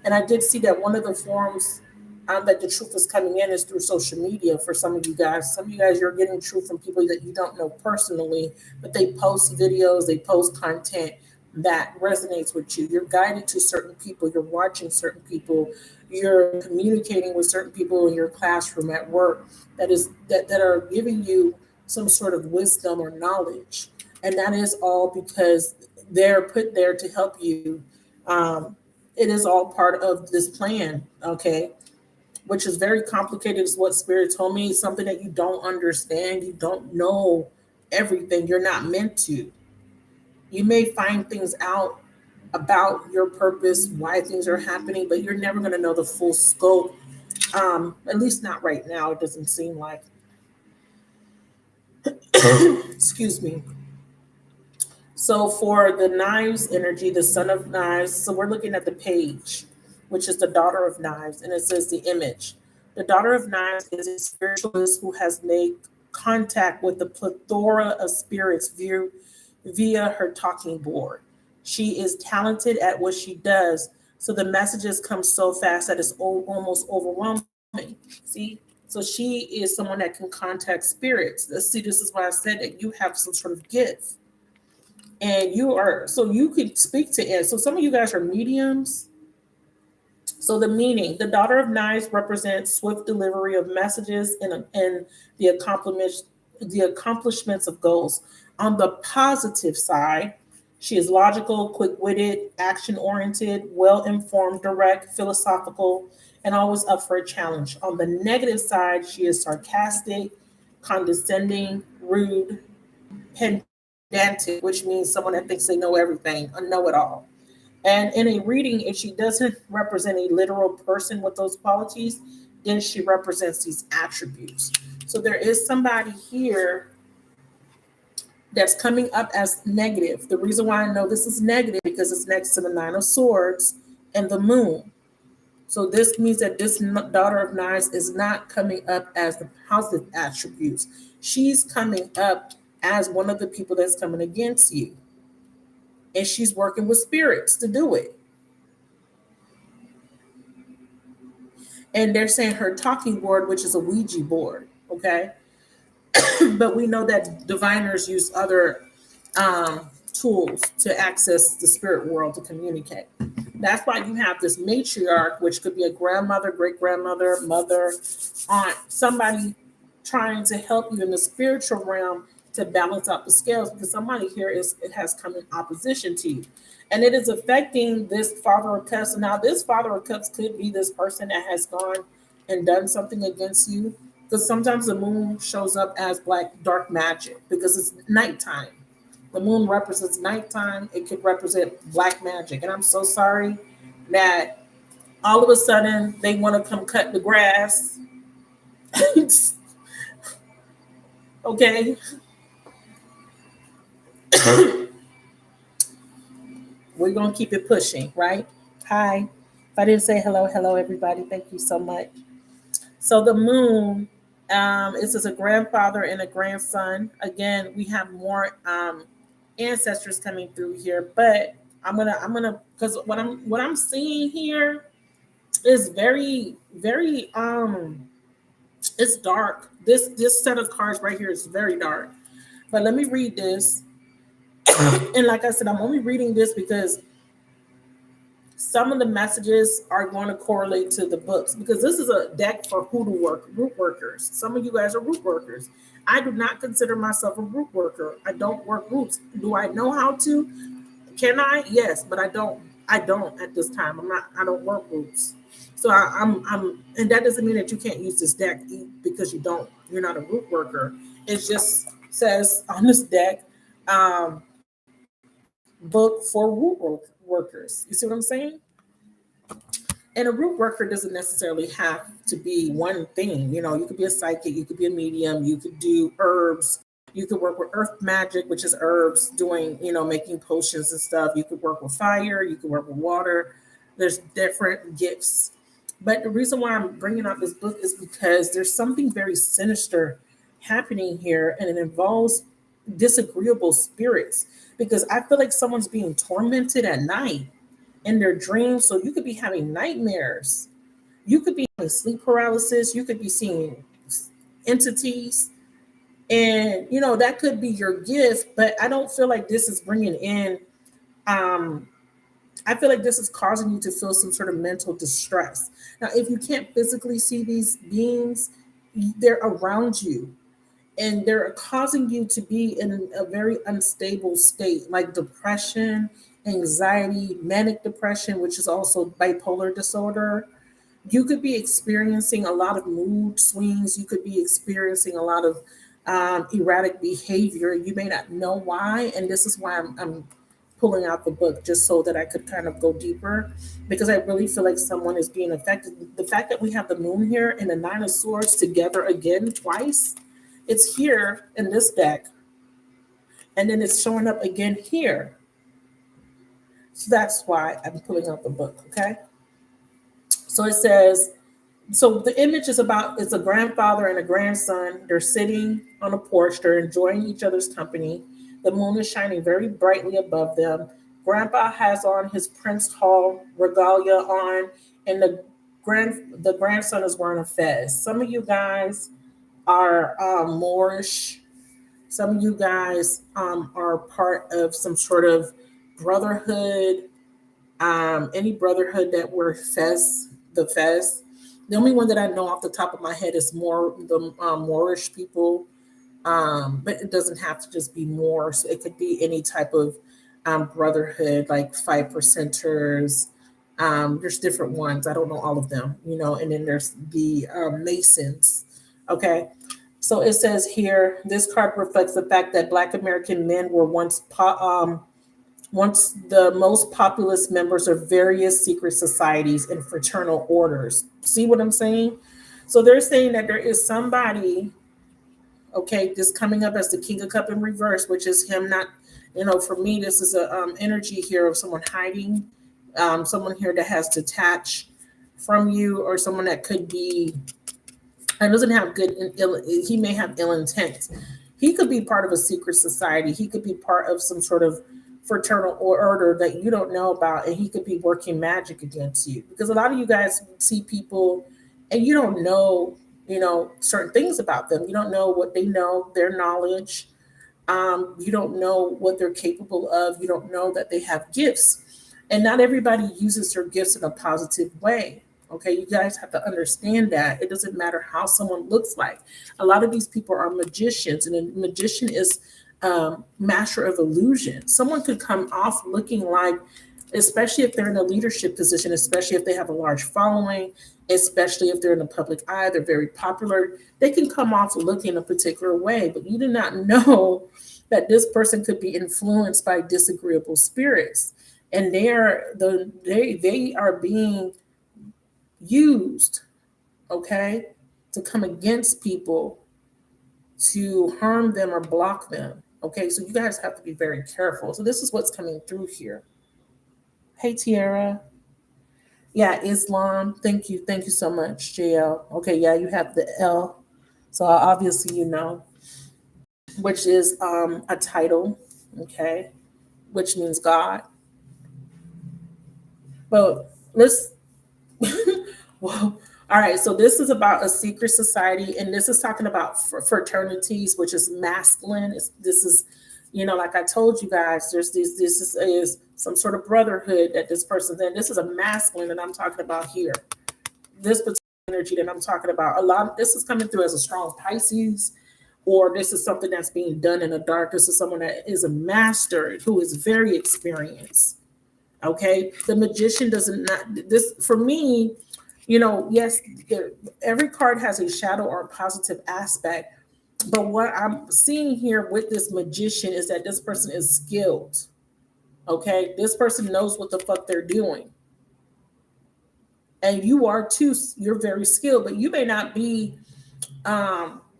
And I did see that one of the forms that the truth is coming in is through social media for some of you guys. Some of you guys, you're getting truth from people that you don't know personally, but they post videos, they post content that resonates with you. You're guided to certain people, you're watching certain people, you're communicating with certain people in your classroom, at work, that are giving you some sort of wisdom or knowledge. And that is all because they're put there to help you. It is all part of this plan, okay? Which is very complicated, is what Spirit told me. It's something that you don't understand. You don't know everything. You're not meant to. You may find things out about your purpose, why things are happening, but you're never going to know the full scope. At least not right now. It doesn't seem like. Excuse me. So for the knives energy, the Son of Knives, so we're looking at the page, which is the Daughter of Knives, and it says the image. The Daughter of Knives is a spiritualist who has made contact with the plethora of spirits via her talking board. She is talented at what she does, so the messages come so fast that it's almost overwhelming. See? So she is someone that can contact spirits. Let's see, this is why I said that you have some sort of gift. And you could speak to it. So some of you guys are mediums. So the meaning, the Daughter of Knives represents swift delivery of messages and the accomplishments of goals. On the positive side, she is logical, quick-witted, action-oriented, well-informed, direct, philosophical, and always up for a challenge. On the negative side, she is sarcastic, condescending, rude, pedantic, which means someone that thinks they know everything, a know-it-all. And in a reading, if she doesn't represent a literal person with those qualities, then she represents these attributes. So there is somebody here that's coming up as negative. The reason why I know this is negative because it's next to the Nine of Swords and the Moon. So this means that this Daughter of Knives is not coming up as the positive attributes. She's coming up as one of the people that's coming against you. And she's working with spirits to do it. And they're saying her talking board, which is a Ouija board, okay? But we know that diviners use other tools to access the spirit world to communicate. That's why you have this matriarch, which could be a grandmother, great grandmother, mother, aunt, somebody trying to help you in the spiritual realm to balance out the scales, because somebody here it has come in opposition to you. And it is affecting this Father of Cups. Now, this Father of Cups could be this person that has gone and done something against you. Because sometimes the moon shows up as black dark magic because it's nighttime. The moon represents nighttime. It could represent black magic. And I'm so sorry that all of a sudden they want to come cut the grass. Okay. We're going to keep it pushing, right? Hi. If I didn't say hello, hello, everybody. Thank you so much. So the moon is as a grandfather and a grandson. Again, we have more ancestors coming through here, but I'm gonna because what I'm seeing here is very, very it's dark. This set of cards right here is very dark. But let me read this. And like I said, I'm only reading this because some of the messages are going to correlate to the books, because this is a deck for root workers. Some of you guys are root workers. I do not consider myself a root worker. I don't work roots. Do I know how to? Can I? Yes, but I don't. I don't at this time. I don't work roots. So and that doesn't mean that you can't use this deck because you don't. You're not a root worker. It just says on this deck, book for workers. You see what I'm saying? And a root worker doesn't necessarily have to be one thing. You know, you could be a psychic, you could be a medium, you could do herbs, you could work with earth magic, which is herbs, doing, making potions and stuff. You could work with fire, you could work with water. There's different gifts. But the reason why I'm bringing up this book is because there's something very sinister happening here, and it involves disagreeable spirits, because I feel like someone's being tormented at night in their dreams. So you could be having nightmares. You could be having sleep paralysis. You could be seeing entities. And, that could be your gift, but I don't feel like this is bringing in, I feel like this is causing you to feel some sort of mental distress. Now, if you can't physically see these beings, they're around you, and they're causing you to be in a very unstable state, like depression, anxiety, manic depression, which is also bipolar disorder. You could be experiencing a lot of mood swings. You could be experiencing a lot of erratic behavior. You may not know why. And this is why I'm pulling out the book, just so that I could kind of go deeper, because I really feel like someone is being affected. The fact that we have the moon here and the Nine of Swords together again twice, it's here in this deck, and then it's showing up again here. So that's why I'm pulling out the book, okay? So it says, so the image is about, it's a grandfather and a grandson. They're sitting on a porch. They're enjoying each other's company. The moon is shining very brightly above them. Grandpa has on his Prince Hall regalia on, and the grandson is wearing a fez. Some of you guys are Moorish. Some of you guys are part of some sort of brotherhood. Any brotherhood that wear the fez. The only one that I know off the top of my head is more the Moorish people, but it doesn't have to just be Moor. So it could be any type of brotherhood, like 5%ers. There's different ones. I don't know all of them, and then there's the Masons. Okay. So it says here, this card reflects the fact that Black American men were once the most populous members of various secret societies and fraternal orders. See what I'm saying? So they're saying that there is somebody, okay, just coming up as the King of Cup in reverse, which is him not, for me, this is a energy here of someone hiding, someone here that has detached from you, or someone that could be, and doesn't have good and ill, he may have ill intent. He could be part of a secret society. He could be part of some sort of fraternal order that you don't know about, and he could be working magic against you, because a lot of you guys see people and you don't know, certain things about them. You don't know what they know, their knowledge. You don't know what they're capable of. You don't know that they have gifts. And not everybody uses their gifts in a positive way. Okay, you guys have to understand that. It doesn't matter how someone looks like. A lot of these people are magicians, and a magician is master of illusion. Someone could come off looking like, especially if they're in a leadership position, especially if they have a large following, especially if they're in the public eye, they're very popular, they can come off looking a particular way, but you do not know that this person could be influenced by disagreeable spirits, and they are being used, okay, to come against people, to harm them or block them. Okay, so you guys have to be very careful. So this is what's coming through here. Hey, Tiara. Yeah, Islam. Thank you. Thank you so much, JL. Okay, yeah, you have the L. So obviously you know, which is a title, okay, which means God. But let's well, all right, so this is about a secret society, and this is talking about fraternities, which is masculine. This is, you know, like I told you guys, there's these. Is some sort of brotherhood that this person's in. This is a masculine that I'm talking about here. This particular energy that I'm talking about, a lot of this is coming through as a strong Pisces, or this is something that's being done in the dark. This is someone that is a master who is very experienced. Okay, the magician doesn't not this for me. You know, yes, every card has a shadow or a positive aspect, but what I'm seeing here with this magician is that this person is skilled. Okay, this person knows what the fuck they're doing, and you are too. You're very skilled, but you may not be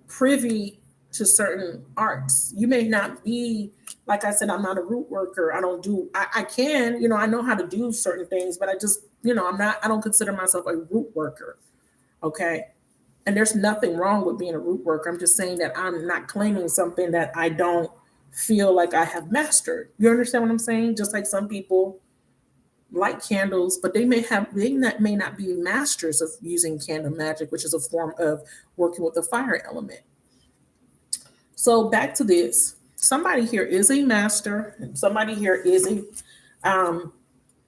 privy to certain arts. You may not be, like I said, I'm not a root worker. I don't do, I can, you know, I know how to do certain things, but I just, you know, I don't consider myself a root worker. Okay. And there's nothing wrong with being a root worker. I'm just saying that I'm not claiming something that I don't feel like I have mastered. You understand what I'm saying? Just like some people light candles, but they may not be masters of using candle magic, which is a form of working with the fire element. So back to this. Somebody here is a master. Somebody here is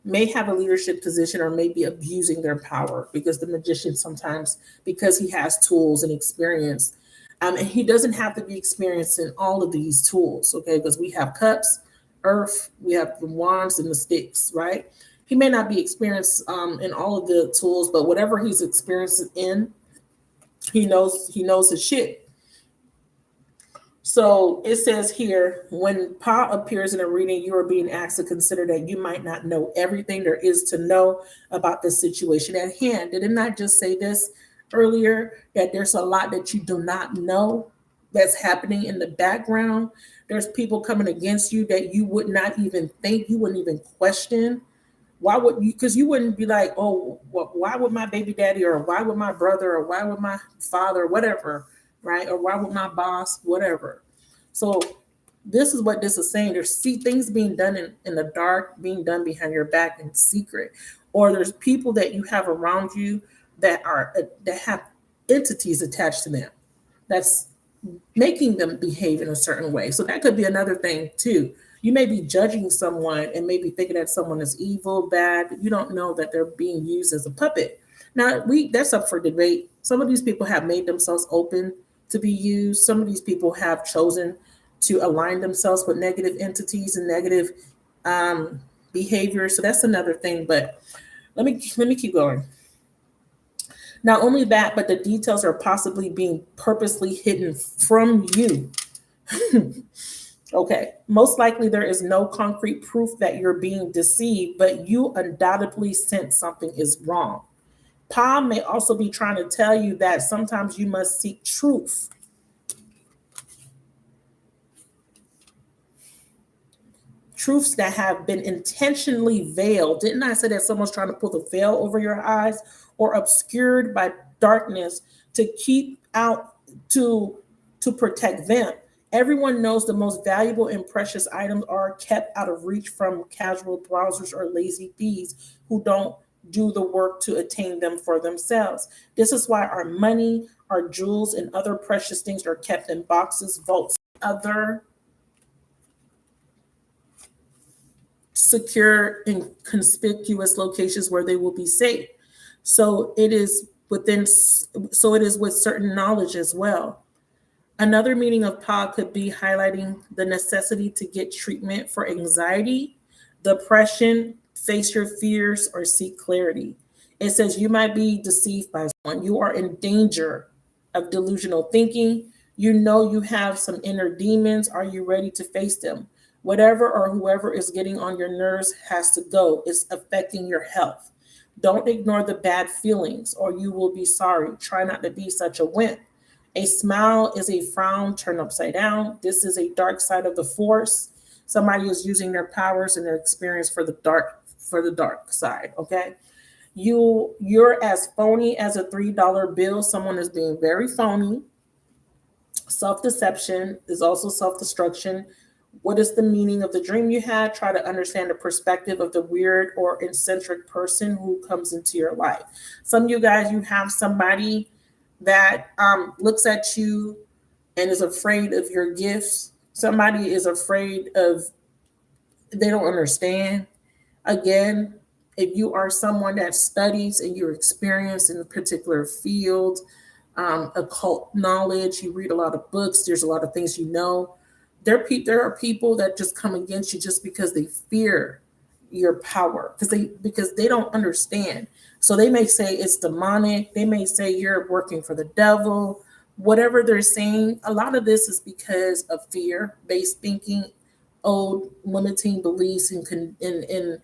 may have a leadership position or may be abusing their power, because the magician sometimes, because he has tools and experience, and he doesn't have to be experienced in all of these tools, okay? Because we have cups, earth, we have the wands and the sticks, right? He may not be experienced in all of the tools, but whatever he's experienced in, he knows his shit. So it says here, when Pa appears in a reading, you are being asked to consider that you might not know everything there is to know about the situation at hand. Did it not just say this earlier, that there's a lot that you do not know that's happening in the background? There's people coming against you that you would not even think, you wouldn't even question. Why would you? Because you wouldn't be like, oh, why would my baby daddy, or why would my brother, or why would my father, whatever, right? Or why would my boss, whatever. So this is what this is saying. There's things being done in the dark, being done behind your back in secret, or there's people that you have around you that have entities attached to them that's making them behave in a certain way. So that could be another thing too. You may be judging someone and maybe thinking that someone is evil, bad, but you don't know that they're being used as a puppet. Now, that's up for debate. Some of these people have made themselves open to be used. Some of these people have chosen to align themselves with negative entities and negative behavior. So that's another thing. But let me keep going. Not only that, but the details are possibly being purposely hidden from you. Okay, most likely there is no concrete proof that you're being deceived, but you undoubtedly sense something is wrong. Pa may also be trying to tell you that sometimes you must seek truth. Truths that have been intentionally veiled. Didn't I say that someone's trying to pull the veil over your eyes, or obscured by darkness to keep out, to protect them? Everyone knows the most valuable and precious items are kept out of reach from casual browsers or lazy thieves who don't do the work to attain them for themselves. This is why our money, our jewels, and other precious things are kept in boxes, vaults, other secure in conspicuous locations where they will be safe. So it is within, so it is with certain knowledge as well. Another meaning of Pa could be highlighting the necessity to get treatment for anxiety, depression, face your fears, or seek clarity. It says you might be deceived by someone. You are in danger of delusional thinking. You know you have some inner demons. Are you ready to face them? Whatever or whoever is getting on your nerves has to go. It's affecting your health. Don't ignore the bad feelings or you will be sorry. Try not to be such a wimp. A smile is a frown turned upside down. This is a dark side of the force. Somebody is using their powers and their experience for the dark side. Okay. You're as phony as a $3 bill. Someone is being very phony. Self-deception is also self-destruction. What is the meaning of the dream you had? Try to understand the perspective of the weird or eccentric person who comes into your life. Some of you guys, you have somebody that looks at you and is afraid of your gifts. Somebody is afraid of, they don't understand. Again, if you are someone that studies and you're experienced in a particular field, occult knowledge, you read a lot of books, there's a lot of things you know. There are people that just come against you just because they fear your power, because they don't understand. So they may say it's demonic. They may say you're working for the devil. Whatever they're saying, a lot of this is because of fear-based thinking, old limiting beliefs, in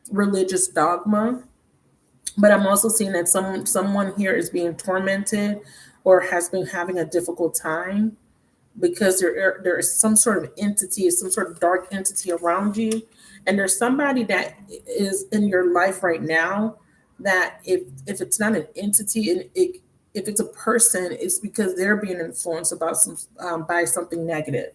religious dogma. But I'm also seeing that someone here is being tormented or has been having a difficult time because there is some sort of entity, some sort of dark entity around you. And there's somebody that is in your life right now that if it's not an entity, and if it's a person, it's because they're being influenced about by something negative.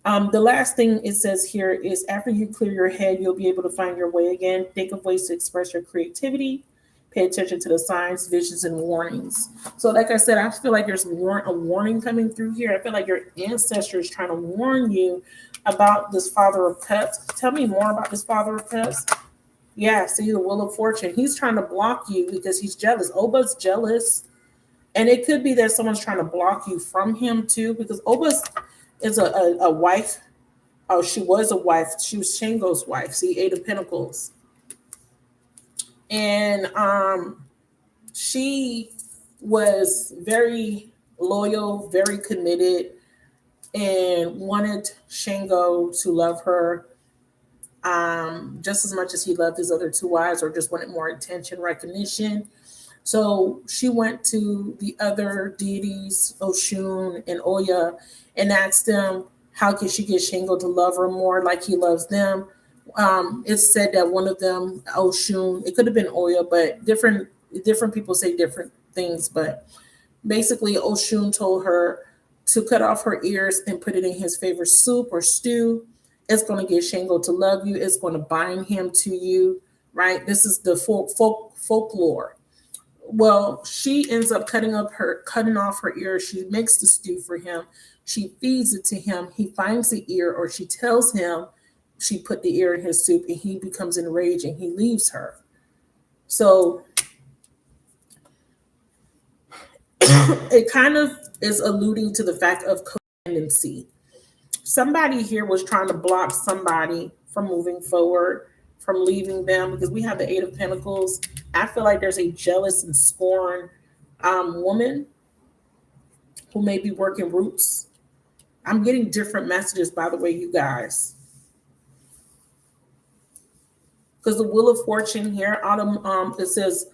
The last thing it says here is after you clear your head, you'll be able to find your way again. Think of ways to express your creativity. Pay attention to the signs, visions, and warnings. So like I said, I feel like there's a warning coming through here. I feel like your ancestor is trying to warn you about this Father of Cups. Tell me more about this Father of Cups. Yeah, see the Wheel of Fortune. He's trying to block you because he's jealous. Oba's jealous. And it could be that someone's trying to block you from him too, because Oba is a wife. Oh, she was a wife. She was Shango's wife. See, Eight of Pentacles. And she was very loyal, very committed, and wanted Shango to love her just as much as he loved his other two wives, or just wanted more attention, recognition. So she went to the other deities, Oshun and Oya, and asked them how can she get Shango to love her more like he loves them. It's said that one of them, Oshun, it could have been Oya, but different people say different things. But basically, Oshun told her to cut off her ears and put it in his favorite soup or stew. It's going to get Shango to love you. It's going to bind him to you, right? This is the folklore. Well, she ends up cutting off her ear. She makes the stew for him. She feeds it to him. He finds the ear, or she tells him she put the ear in his soup, and he becomes enraged and he leaves her. So it kind of is alluding to the fact of codependency. Somebody here was trying to block somebody from moving forward, from leaving them, because we have the Eight of Pentacles. I feel like there's a jealous and scorned woman who may be working roots. I'm getting different messages, by the way, you guys. Because the Wheel of Fortune here, it says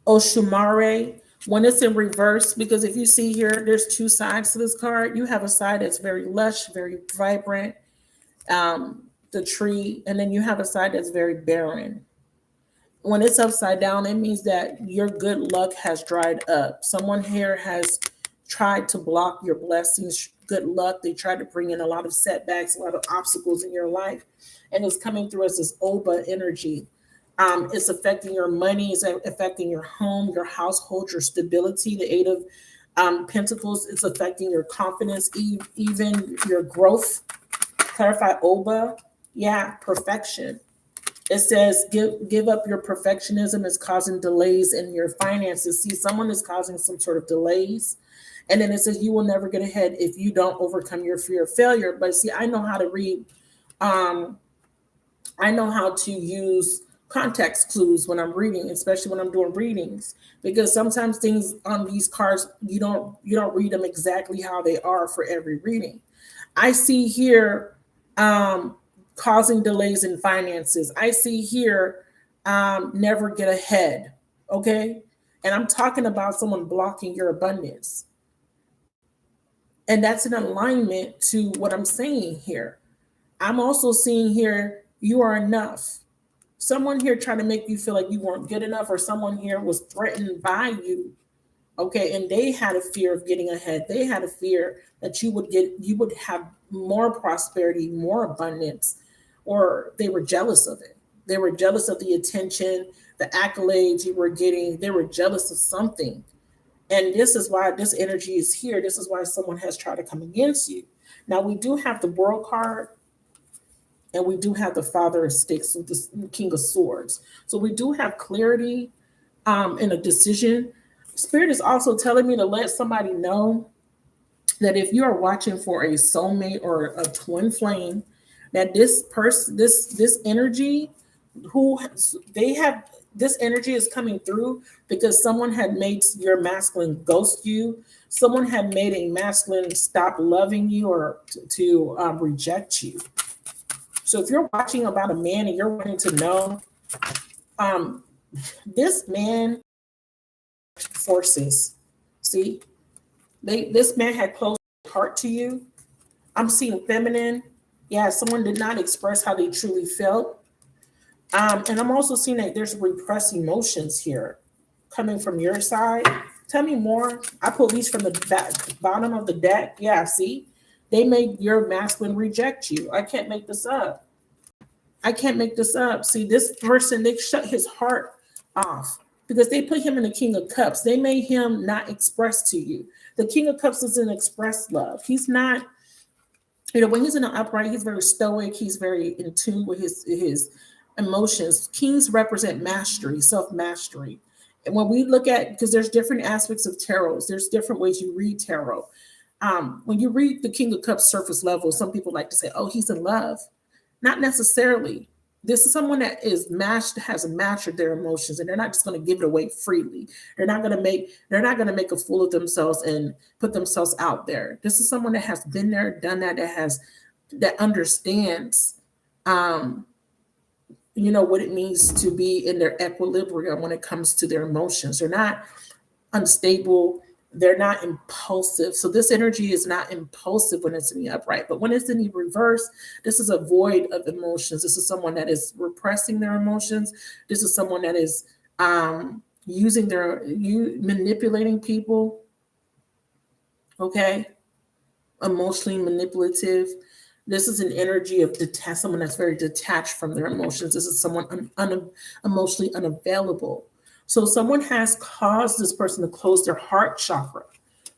Oshumare. When it's in reverse, because if you see here, there's two sides to this card. You have a side that's very lush, very vibrant, the tree, and then you have a side that's very barren. When it's upside down, it means that your good luck has dried up. Someone here has tried to block your blessings, good luck. They tried to bring in a lot of setbacks, a lot of obstacles in your life, and it's coming through as this Oba energy. It's affecting your money, it's affecting your home, your household, your stability. The Eight of Pentacles is affecting your confidence, even your growth. Clarify Oba. Yeah, perfection. It says give up your perfectionism is causing delays in your finances. See, someone is causing some sort of delays. And then it says you will never get ahead if you don't overcome your fear of failure. But see, I know how to read. I know how to use context clues when I'm reading, especially when I'm doing readings, because sometimes things on these cards you don't read them exactly how they are for every reading. I see here causing delays in finances. I see here never get ahead. Okay. And I'm talking about someone blocking your abundance. And that's in alignment to what I'm saying here. I'm also seeing here you are enough. Someone here trying to make you feel like you weren't good enough, or someone here was threatened by you. Okay. And they had a fear of getting ahead. They had a fear that you would have more prosperity, more abundance, or they were jealous of it. They were jealous of the attention, the accolades you were getting. They were jealous of something. And this is why this energy is here. This is why someone has tried to come against you. Now, we do have the World card, and we do have the Father of Sticks with the King of Swords. So we do have clarity in a decision. Spirit is also telling me to let somebody know that if you are watching for a soulmate or a twin flame, that this person, this energy, this energy is coming through because someone had made your masculine ghost you. Someone had made a masculine stop loving you or to reject you. So if you're watching about a man and you're wanting to know, this man forces. See, this man had closed his heart to you. I'm seeing feminine. Yeah, someone did not express how they truly felt. And I'm also seeing that there's repressed emotions here coming from your side. Tell me more. I pulled these from the bottom of the deck. Yeah, see, they made your masculine reject you. I can't make this up. I can't make this up. See, this person, they shut his heart off because they put him in the King of Cups. They made him not express to you. The King of Cups doesn't express love. He's not, when he's in the upright, he's very stoic. He's very in tune with his emotions. Kings represent mastery, self-mastery. And when we look at, because there's different aspects of tarot, there's different ways you read tarot. When you read the King of Cups surface level, some people like to say, oh, he's in love. Not necessarily. This is someone that has mastered their emotions, and they're not just going to give it away freely. They're not going to make a fool of themselves and put themselves out there. This is someone that has been there, done that, that understands what it means to be in their equilibrium when it comes to their emotions. They're not unstable. They're not impulsive. So this energy is not impulsive when it's in the upright, but when it's in the reverse, this is a void of emotions. This is someone that is repressing their emotions. This is someone that is manipulating people. Okay. Emotionally manipulative. This is an energy of someone that's very detached from their emotions. This is someone emotionally unavailable. So someone has caused this person to close their heart chakra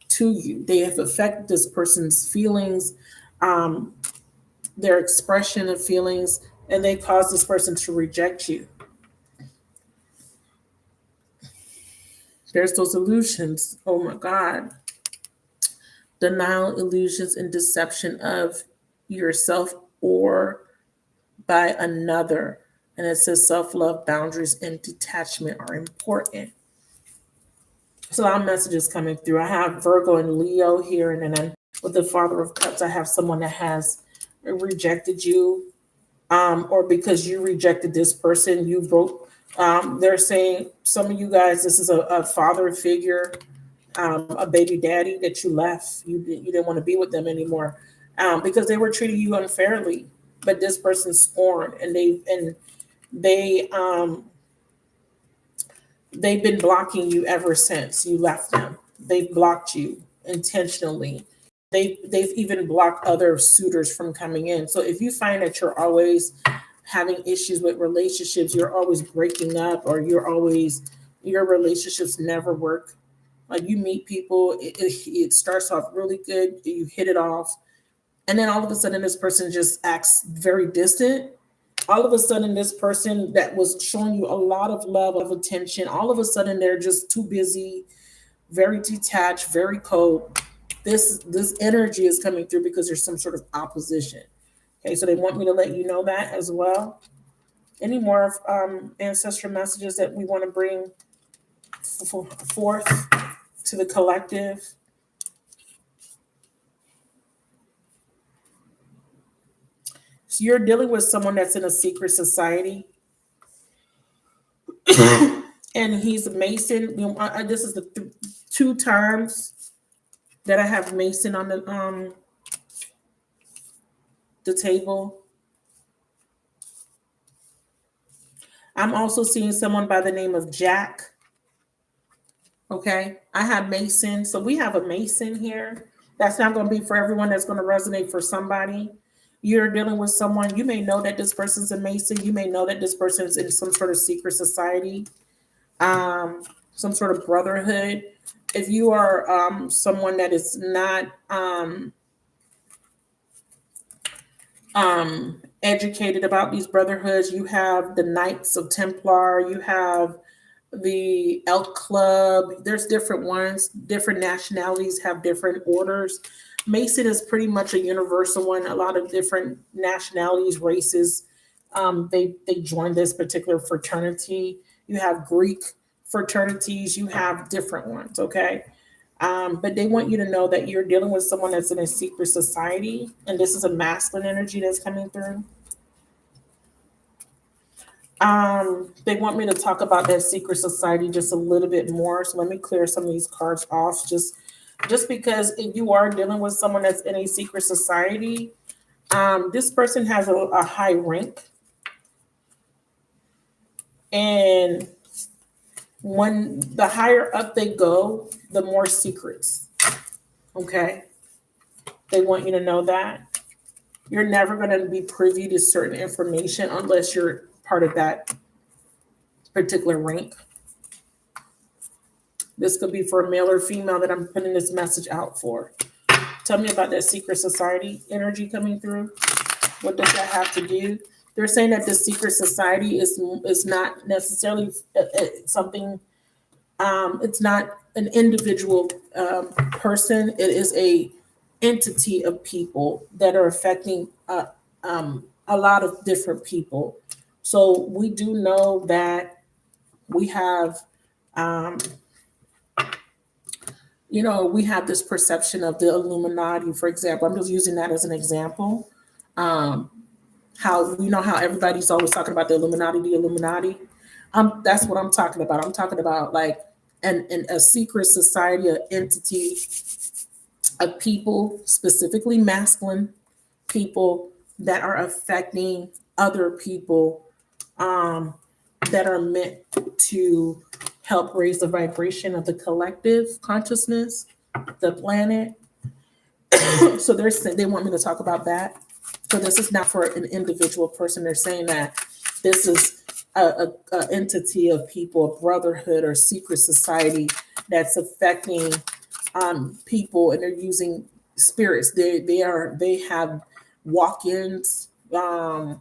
to you. They have affected this person's feelings, their expression of feelings, and they caused this person to reject you. There's those illusions. Oh my God. Denial, illusions, and deception of yourself or by another. And it says self-love, boundaries, and detachment are important. So our messages coming through. I have Virgo and Leo here, and then with the Father of Cups, I have someone that has rejected you, or because you rejected this person, you broke. They're saying some of you guys, this is a father figure, a baby daddy that you left. You didn't want to be with them anymore because they were treating you unfairly. But this person scorned, and they've been blocking you ever since you left them. They've blocked you intentionally. They've even blocked other suitors from coming in. So if you find that you're always having issues with relationships, you're always breaking up, or your relationships never work, Like you meet people, it starts off really good, you hit it off, and then all of a sudden this person just acts very distant. All of a sudden this person that was showing you a lot of love, of attention, all of a sudden they're just too busy, very detached, very cold. This energy is coming through because there's some sort of opposition. Okay, so they want me to let you know that as well. Any more ancestral messages that we want to bring forth to the collective? So you're dealing with someone that's in a secret society, and he's a Mason. This is the two times that I have Mason on the table. I'm also seeing someone by the name of Jack. Okay, I have Mason. So we have a Mason here. That's not going to be for everyone. That's going to resonate for somebody. You're dealing with someone. You may know that this person's a Mason. You may know that this person is in some sort of secret society, some sort of brotherhood. If you are someone that is not educated about these brotherhoods, you have the Knights of Templar, you have the Elk Club. There's different ones. Different nationalities have different orders. Mason is pretty much a universal one. A lot of different nationalities, races, they join this particular fraternity. You have Greek fraternities. You have different ones. Okay. But they want you to know that you're dealing with someone that's in a secret society, and this is a masculine energy that's coming through. They want me to talk about that secret society just a little bit more. So let me clear some of these cards off. Just because if you are dealing with someone that's in a secret society, this person has a high rank, and when the higher up they go, the more secrets. Okay, they want you to know that you're never going to be privy to certain information unless you're part of that particular rank. This could be for a male or female that I'm putting this message out for. Tell me about that secret society energy coming through. What does that have to do? They're saying that the secret society is not necessarily something. It's not an individual person. It is a entity of people that are affecting a lot of different people. So we do know that we have we have this perception of the Illuminati, for example. I'm just using that as an example. How how everybody's always talking about the Illuminati. That's what I'm talking about. I'm talking about like a secret society, an entity of people, specifically masculine people that are affecting other people, that are meant to help raise the vibration of the collective consciousness, the planet. So they want me to talk about that. So this is not for an individual person. They're saying that this is a entity of people, a brotherhood or secret society that's affecting people, and they're using spirits. They have walk-ins. The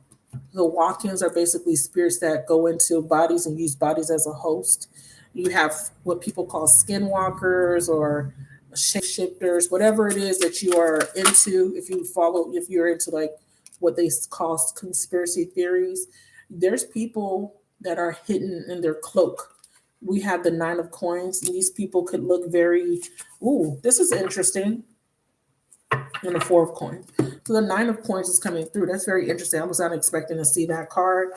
walk-ins are basically spirits that go into bodies and use bodies as a host. You have what people call skinwalkers or shapeshifters, whatever it is that you are into. If you're into like what they call conspiracy theories, there's people that are hidden in their cloak. We have the Nine of Coins. These people could look very, ooh, this is interesting. And the Four of Coins. So the Nine of Coins is coming through. That's very interesting. I was not expecting to see that card.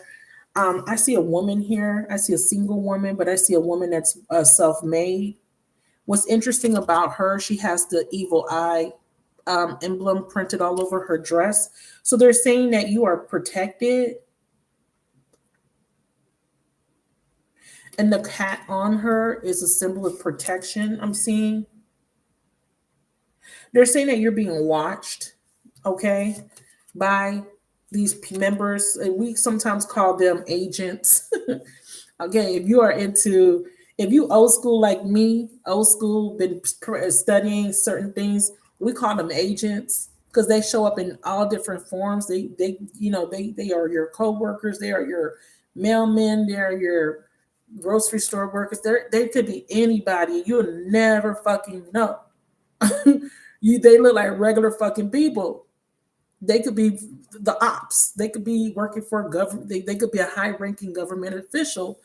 I see a woman here. I see a single woman, but I see a woman that's self-made. What's interesting about her, she has the evil eye emblem printed all over her dress. So they're saying that you are protected. And the cat on her is a symbol of protection, I'm seeing. They're saying that you're being watched, okay, by these members. And we sometimes call them agents. Okay, if you are into If you old school like me, old school, been studying certain things, we call them agents because they show up in all different forms. They are your co-workers, they are your mailmen, they are your grocery store workers. They could be anybody. You'll never fucking know. They look like regular fucking people. They could be the ops. They could be working for government. They could be a high-ranking government official,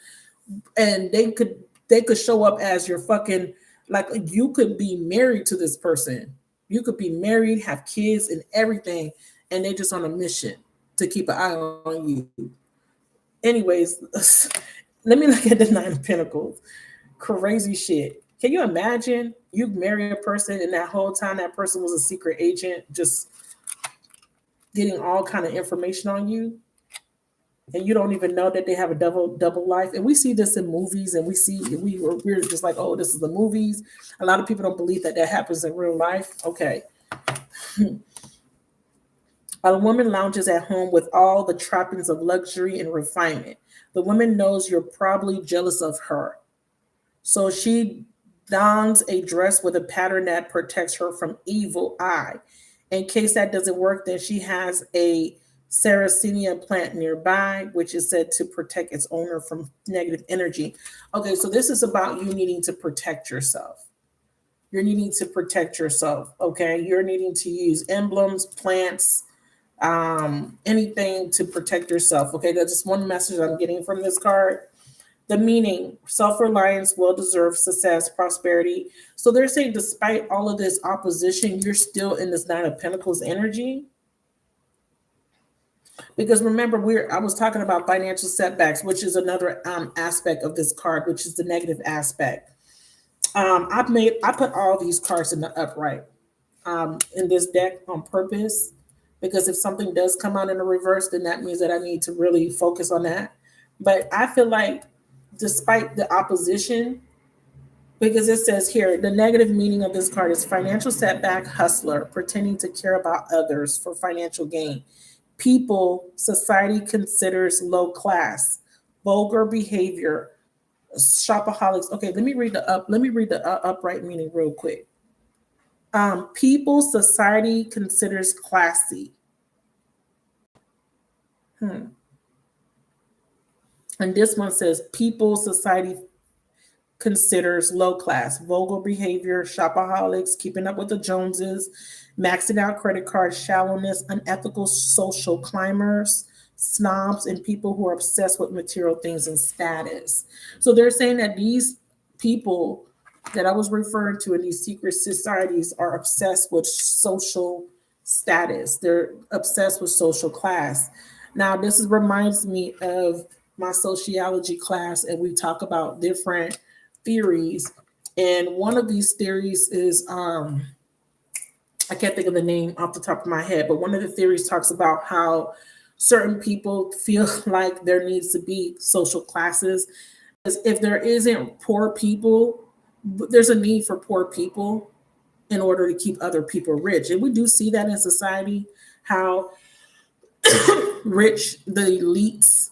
and they could show up as your fucking, like, you could be married to this person. You could be married, have kids, and everything, and they just on a mission to keep an eye on you. Anyways, let me look at the Nine of Pentacles. Crazy shit. Can you imagine you marry a person and that whole time that person was a secret agent, just getting all kind of information on you, and you don't even know that they have a double life? And we see this in movies, and we're just like, oh, this is the movies. A lot of people don't believe that happens in real life. Okay. A woman lounges at home with all the trappings of luxury and refinement. The woman knows you're probably jealous of her, so she dons a dress with a pattern that protects her from evil eye. In case that doesn't work, then she has a Sarracenia plant nearby, which is said to protect its owner from negative energy. Okay, so this is about you needing to protect yourself. You're needing to protect yourself, okay? You're needing to use emblems, plants, anything to protect yourself, okay? That's just one message I'm getting from this card. The meaning: self-reliance, well-deserved success, prosperity. So they're saying despite all of this opposition, you're still in this Nine of Pentacles energy. Because remember, I was talking about financial setbacks, which is another aspect of this card, which is the negative aspect. I put all these cards in the upright in this deck on purpose, because if something does come out in the reverse, then that means that I need to really focus on that. But I feel like despite the opposition, because it says here, the negative meaning of this card is financial setback, hustler, pretending to care about others for financial gain. People society considers low class, vulgar behavior, shopaholics. Okay, let me read the upright meaning real quick. People society considers classy. And this one says people society considers low class, vulgar behavior, shopaholics, keeping up with the Joneses, maxing out credit cards, shallowness, unethical social climbers, snobs, and people who are obsessed with material things and status. So they're saying that these people that I was referring to in these secret societies are obsessed with social status. They're obsessed with social class. Now, reminds me of my sociology class, and we talk about different theories. And one of these theories is I can't think of the name off the top of my head, but one of the theories talks about how certain people feel like there needs to be social classes. Because if there isn't poor people, there's a need for poor people in order to keep other people rich. And we do see that in society, how rich the elites,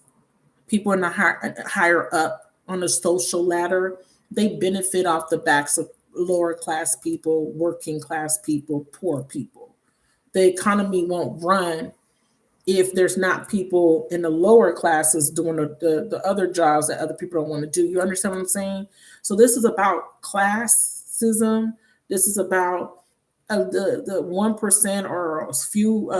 people in the higher up on the social ladder, they benefit off the backs of lower class people, working class people, poor people. The economy won't run if there's not people in the lower classes doing the other jobs that other people don't want to do. You understand what I'm saying? So this is about classism. This is about the 1% or few,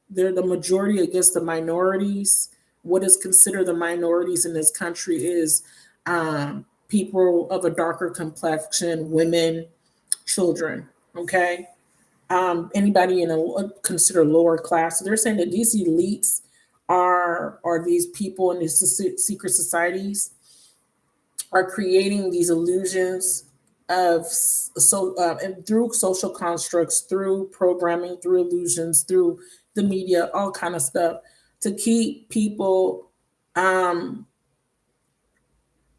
they're the majority against the minorities. What is considered the minorities in this country is people of a darker complexion, women, children, okay? Anybody in a considered lower class. So they're saying that these elites are these people in these secret societies are creating these illusions of and through social constructs, through programming, through illusions, through the media, all kind of stuff, to keep people in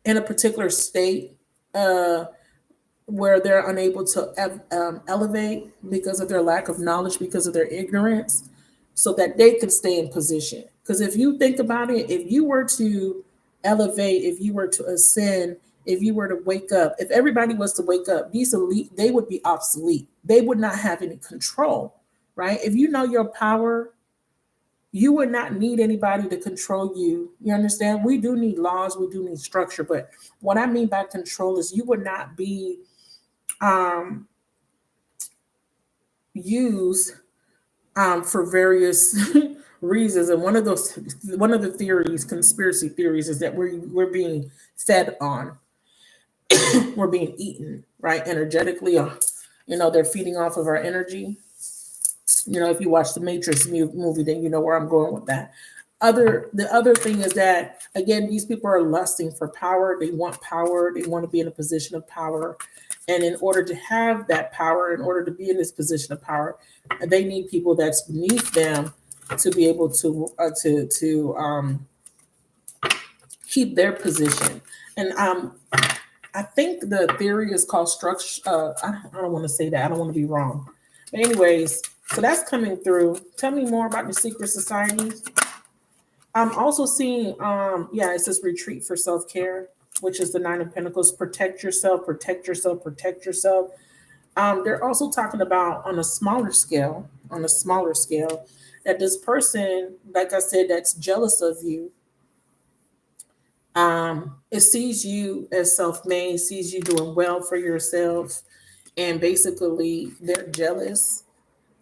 a particular state where they're unable to elevate because of their lack of knowledge, because of their ignorance, so that they can stay in position. Because if you think about it, if you were to elevate, if you were to ascend, if you were to wake up, if everybody was to wake up, these elite, they would be obsolete. They would not have any control, right? If you know your power, you would not need anybody to control you. You understand? We do need laws, we do need structure, but what I mean by control is you would not be used for various reasons. And one of the theories, conspiracy theories, is that we're being fed on, we're being eaten, right? Energetically, they're feeding off of our energy. If you watch the Matrix movie, then you know where I'm going with that. The other thing is that, again, these people are lusting for power. They want power. They want to be in a position of power. And in order to have that power, in order to be in this position of power, they need people that's beneath them to be able to keep their position. And I think the theory is called structure. I don't want to say that. I don't want to be wrong. But anyways, so that's coming through. Tell me more about the secret societies. I'm also seeing, it says retreat for self-care, which is the Nine of Pentacles. Protect yourself, protect yourself, protect yourself. They're also talking about on a smaller scale, that this person, like I said, that's jealous of you, it sees you as self-made, sees you doing well for yourself, and basically they're jealous.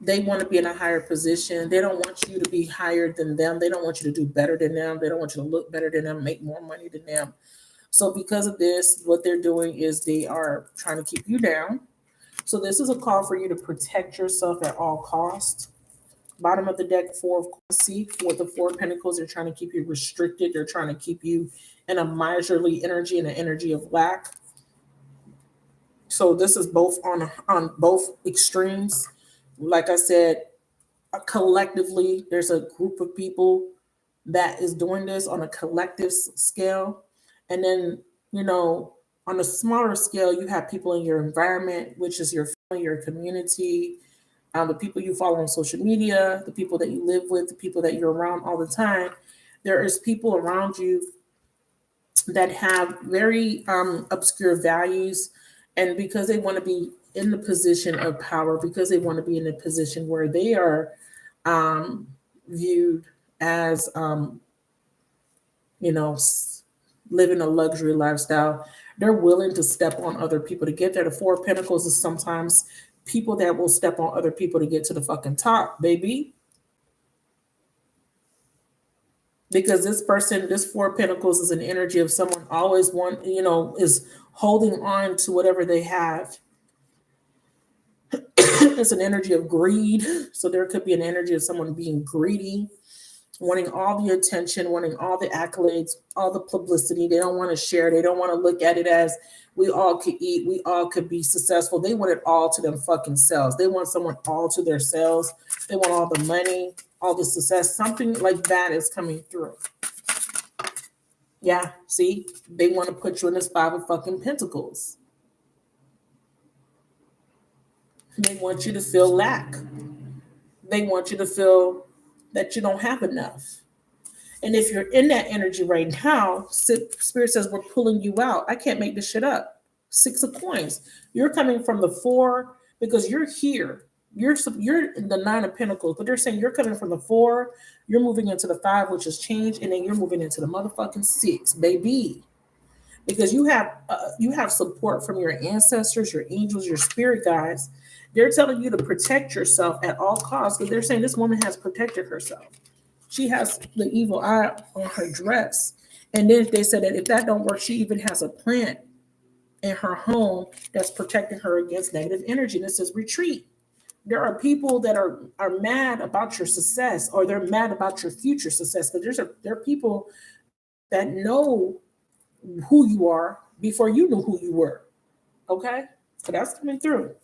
They want to be in a higher position. They don't want you to be higher than them. They don't want you to do better than them. They don't want you to look better than them, make more money than them. So because of this, what they're doing is they are trying to keep you down. So this is a call for you to protect yourself at all costs. Bottom of the deck, Four of Coins. With the Four of Pentacles, they're trying to keep you restricted. They're trying to keep you in a miserly energy and an energy of lack. So this is both on both extremes. Like I said, collectively, there's a group of people that is doing this on a collective scale. And then, on a smaller scale, you have people in your environment, which is your family, your community, the people you follow on social media, the people that you live with, the people that you're around all the time. There is people around you that have very obscure values. And because they want to be in the position of power, because they want to be in a position where they are viewed as, living a luxury lifestyle, they're willing to step on other people to get there. The Four of Pentacles is sometimes people that will step on other people to get to the fucking top, baby. Because this person, this Four of Pentacles is an energy of someone always is holding on to whatever they have. It's an energy of greed. So there could be an energy of someone being greedy, wanting all the attention, wanting all the accolades, all the publicity. They don't want to share. They don't want to look at it as we all could eat, we all could be successful. They want it all to them fucking selves. They want someone all to their selves. They want all the money, all the success. Something like that is coming through. Yeah, see? They want to put you in this Five of fucking Pentacles. They want you to feel lack. They want you to feel that you don't have enough. And if you're in that energy right now, Spirit says we're pulling you out. I can't make this shit up. Six of Coins. You're coming from the Four because you're here. You're in the Nine of Pentacles, but they're saying you're coming from the Four. You're moving into the Five, which is change, and then you're moving into the motherfucking Six, baby. Because you have support from your ancestors, your angels, your spirit guides. They're telling you to protect yourself at all costs because they're saying this woman has protected herself. She has the evil eye on her dress. And then they said that if that don't work, she even has a plant in her home that's protecting her against negative energy. And it says retreat. There are people that are mad about your success, or they're mad about your future success. Because there are people that know who you are before you knew who you were. Okay? So that's coming through.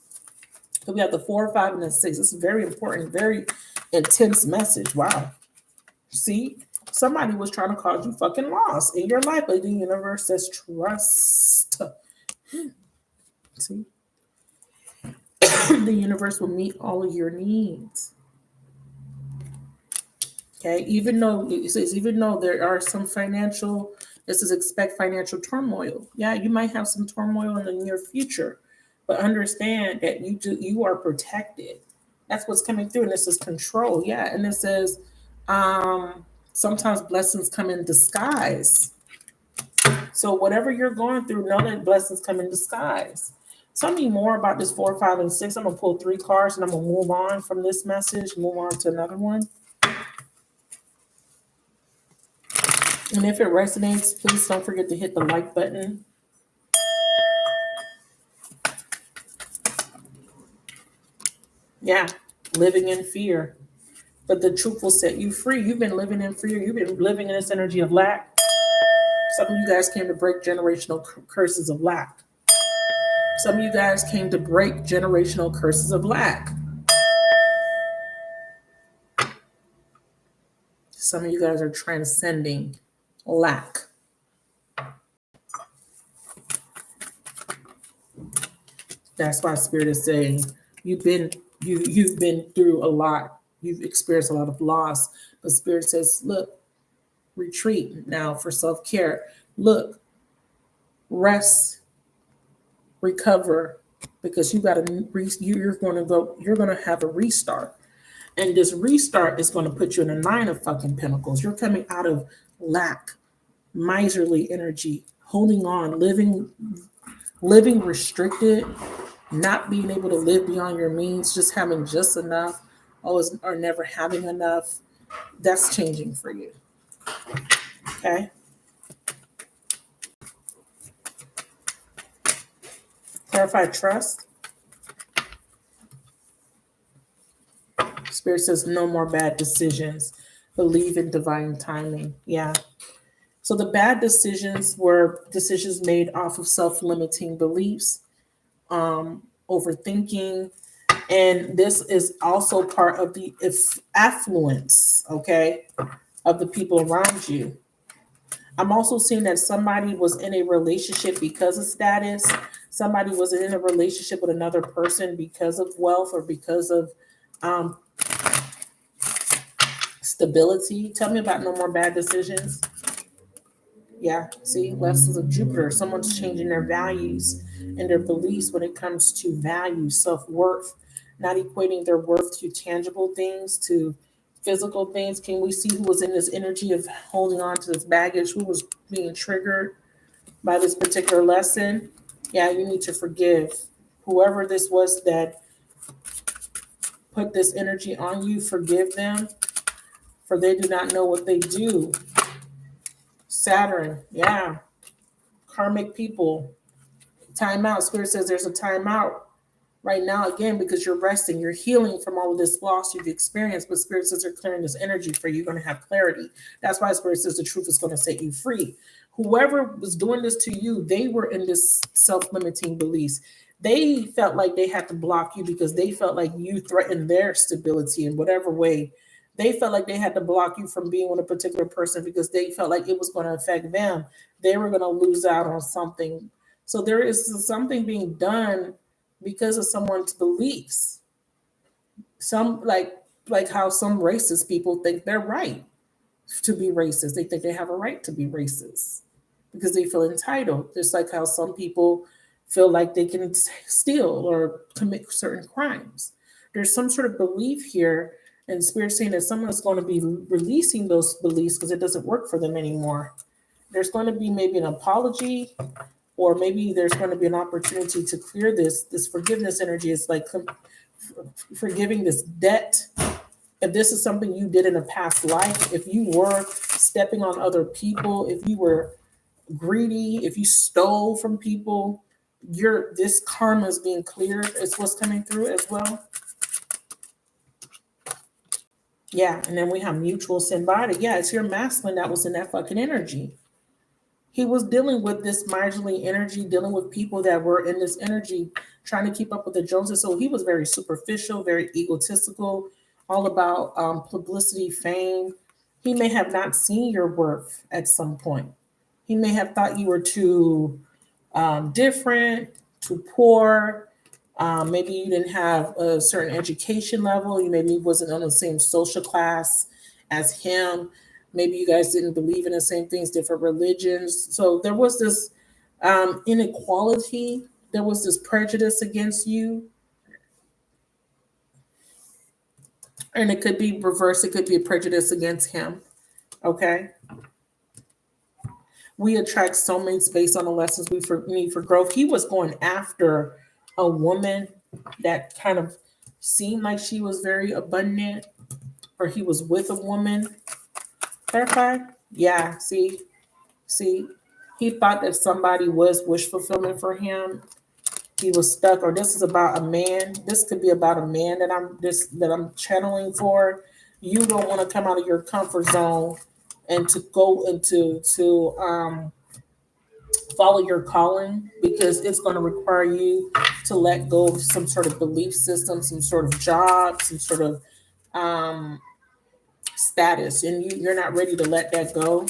So we have the 4, 5, and the 6. This is very important, very intense message. Wow. See, somebody was trying to cause you fucking loss in your life, but the universe says trust. See, the universe will meet all of your needs. Okay, even though it says, even though there are some financial This is expect financial turmoil. Yeah, you might have some turmoil in the near future, but understand that you are protected. That's what's coming through, and this is control. Yeah, and this is sometimes blessings come in disguise. So whatever you're going through, know that blessings come in disguise. Tell me more about this 4, 5, and 6. I'm gonna pull 3 cards and I'm gonna move on from this message, move on to another one. And if it resonates, please don't forget to hit the like button. Yeah, living in fear. But the truth will set you free. You've been living in fear. You've been living in this energy of lack. Some of you guys came to break generational curses of lack. Some of you guys came to break generational curses of lack. Some of you guys are transcending lack. That's why Spirit is saying you've been through a lot. You've experienced a lot of loss. But Spirit says, look, retreat now for self-care. Look, rest, recover, because you're going to have a restart. And this restart is going to put you in a 9 of fucking pentacles. You're coming out of lack, miserly energy, holding on, living restricted, not being able to live beyond your means, just having just enough, always or never having enough. That's changing for you. Okay. Clarify trust. Spirit says no more bad decisions. Believe in divine timing. Yeah. So the bad decisions were decisions made off of self-limiting beliefs, overthinking, and this is also part of the affluence, okay, of the people around you. I'm also seeing that somebody was in a relationship because of status. Somebody was in a relationship with another person because of wealth or because of stability. Tell me about no more bad decisions. Yeah, see, lessons of Jupiter. Someone's changing their values and their beliefs when it comes to value, self-worth, not equating their worth to tangible things, to physical things. Can we see who was in this energy of holding on to this baggage? Who was being triggered by this particular lesson? Yeah, you need to forgive whoever this was that put this energy on you. Forgive them, for they do not know what they do. Saturn, yeah. Karmic people. Time out. Spirit says there's a time out right now, again, because you're resting, you're healing from all of this loss you've experienced. But Spirit says they're clearing this energy for you. You're going to have clarity. That's why Spirit says the truth is going to set you free. Whoever was doing this to you, they were in this self-limiting beliefs. They felt like they had to block you because they felt like you threatened their stability in whatever way. They felt like they had to block you from being with a particular person because they felt like it was going to affect them. They were going to lose out on something. So there is something being done because of someone's beliefs. Some like how some racist people think they're right to be racist. They think they have a right to be racist because they feel entitled. Just like how some people feel like they can steal or commit certain crimes. There's some sort of belief here, and Spirit saying that someone's going to be releasing those beliefs because it doesn't work for them anymore. There's going to be maybe an apology, or maybe there's going to be an opportunity to clear this forgiveness energy. Is like forgiving this debt. If this is something you did in a past life, if you were stepping on other people, if you were greedy, if you stole from people, this karma is being cleared. It's what's coming through as well. Yeah, and then we have mutual symbiotic. Yeah, it's your masculine that was in that fucking energy. He was dealing with this miserly energy, dealing with people that were in this energy, trying to keep up with the Joneses. So he was very superficial, very egotistical, all about publicity, fame. He may have not seen your worth at some point. He may have thought you were too different, too poor. Maybe you didn't have a certain education level. You maybe wasn't on the same social class as him. Maybe you guys didn't believe in the same things, different religions. So there was this inequality. There was this prejudice against you. And it could be reversed. It could be a prejudice against him. Okay. We attract soulmates based on the lessons we need for growth. He was going after a woman that kind of seemed like she was very abundant, or he was with a woman. Clarify? Yeah, see, he thought that somebody was wish fulfillment for him. He was stuck, or this is about a man. This could be about a man that I'm channeling for. You don't want to come out of your comfort zone and to go into to follow your calling, because it's going to require you to let go of some sort of belief system, some sort of job, some sort of status, and you're not ready to let that go.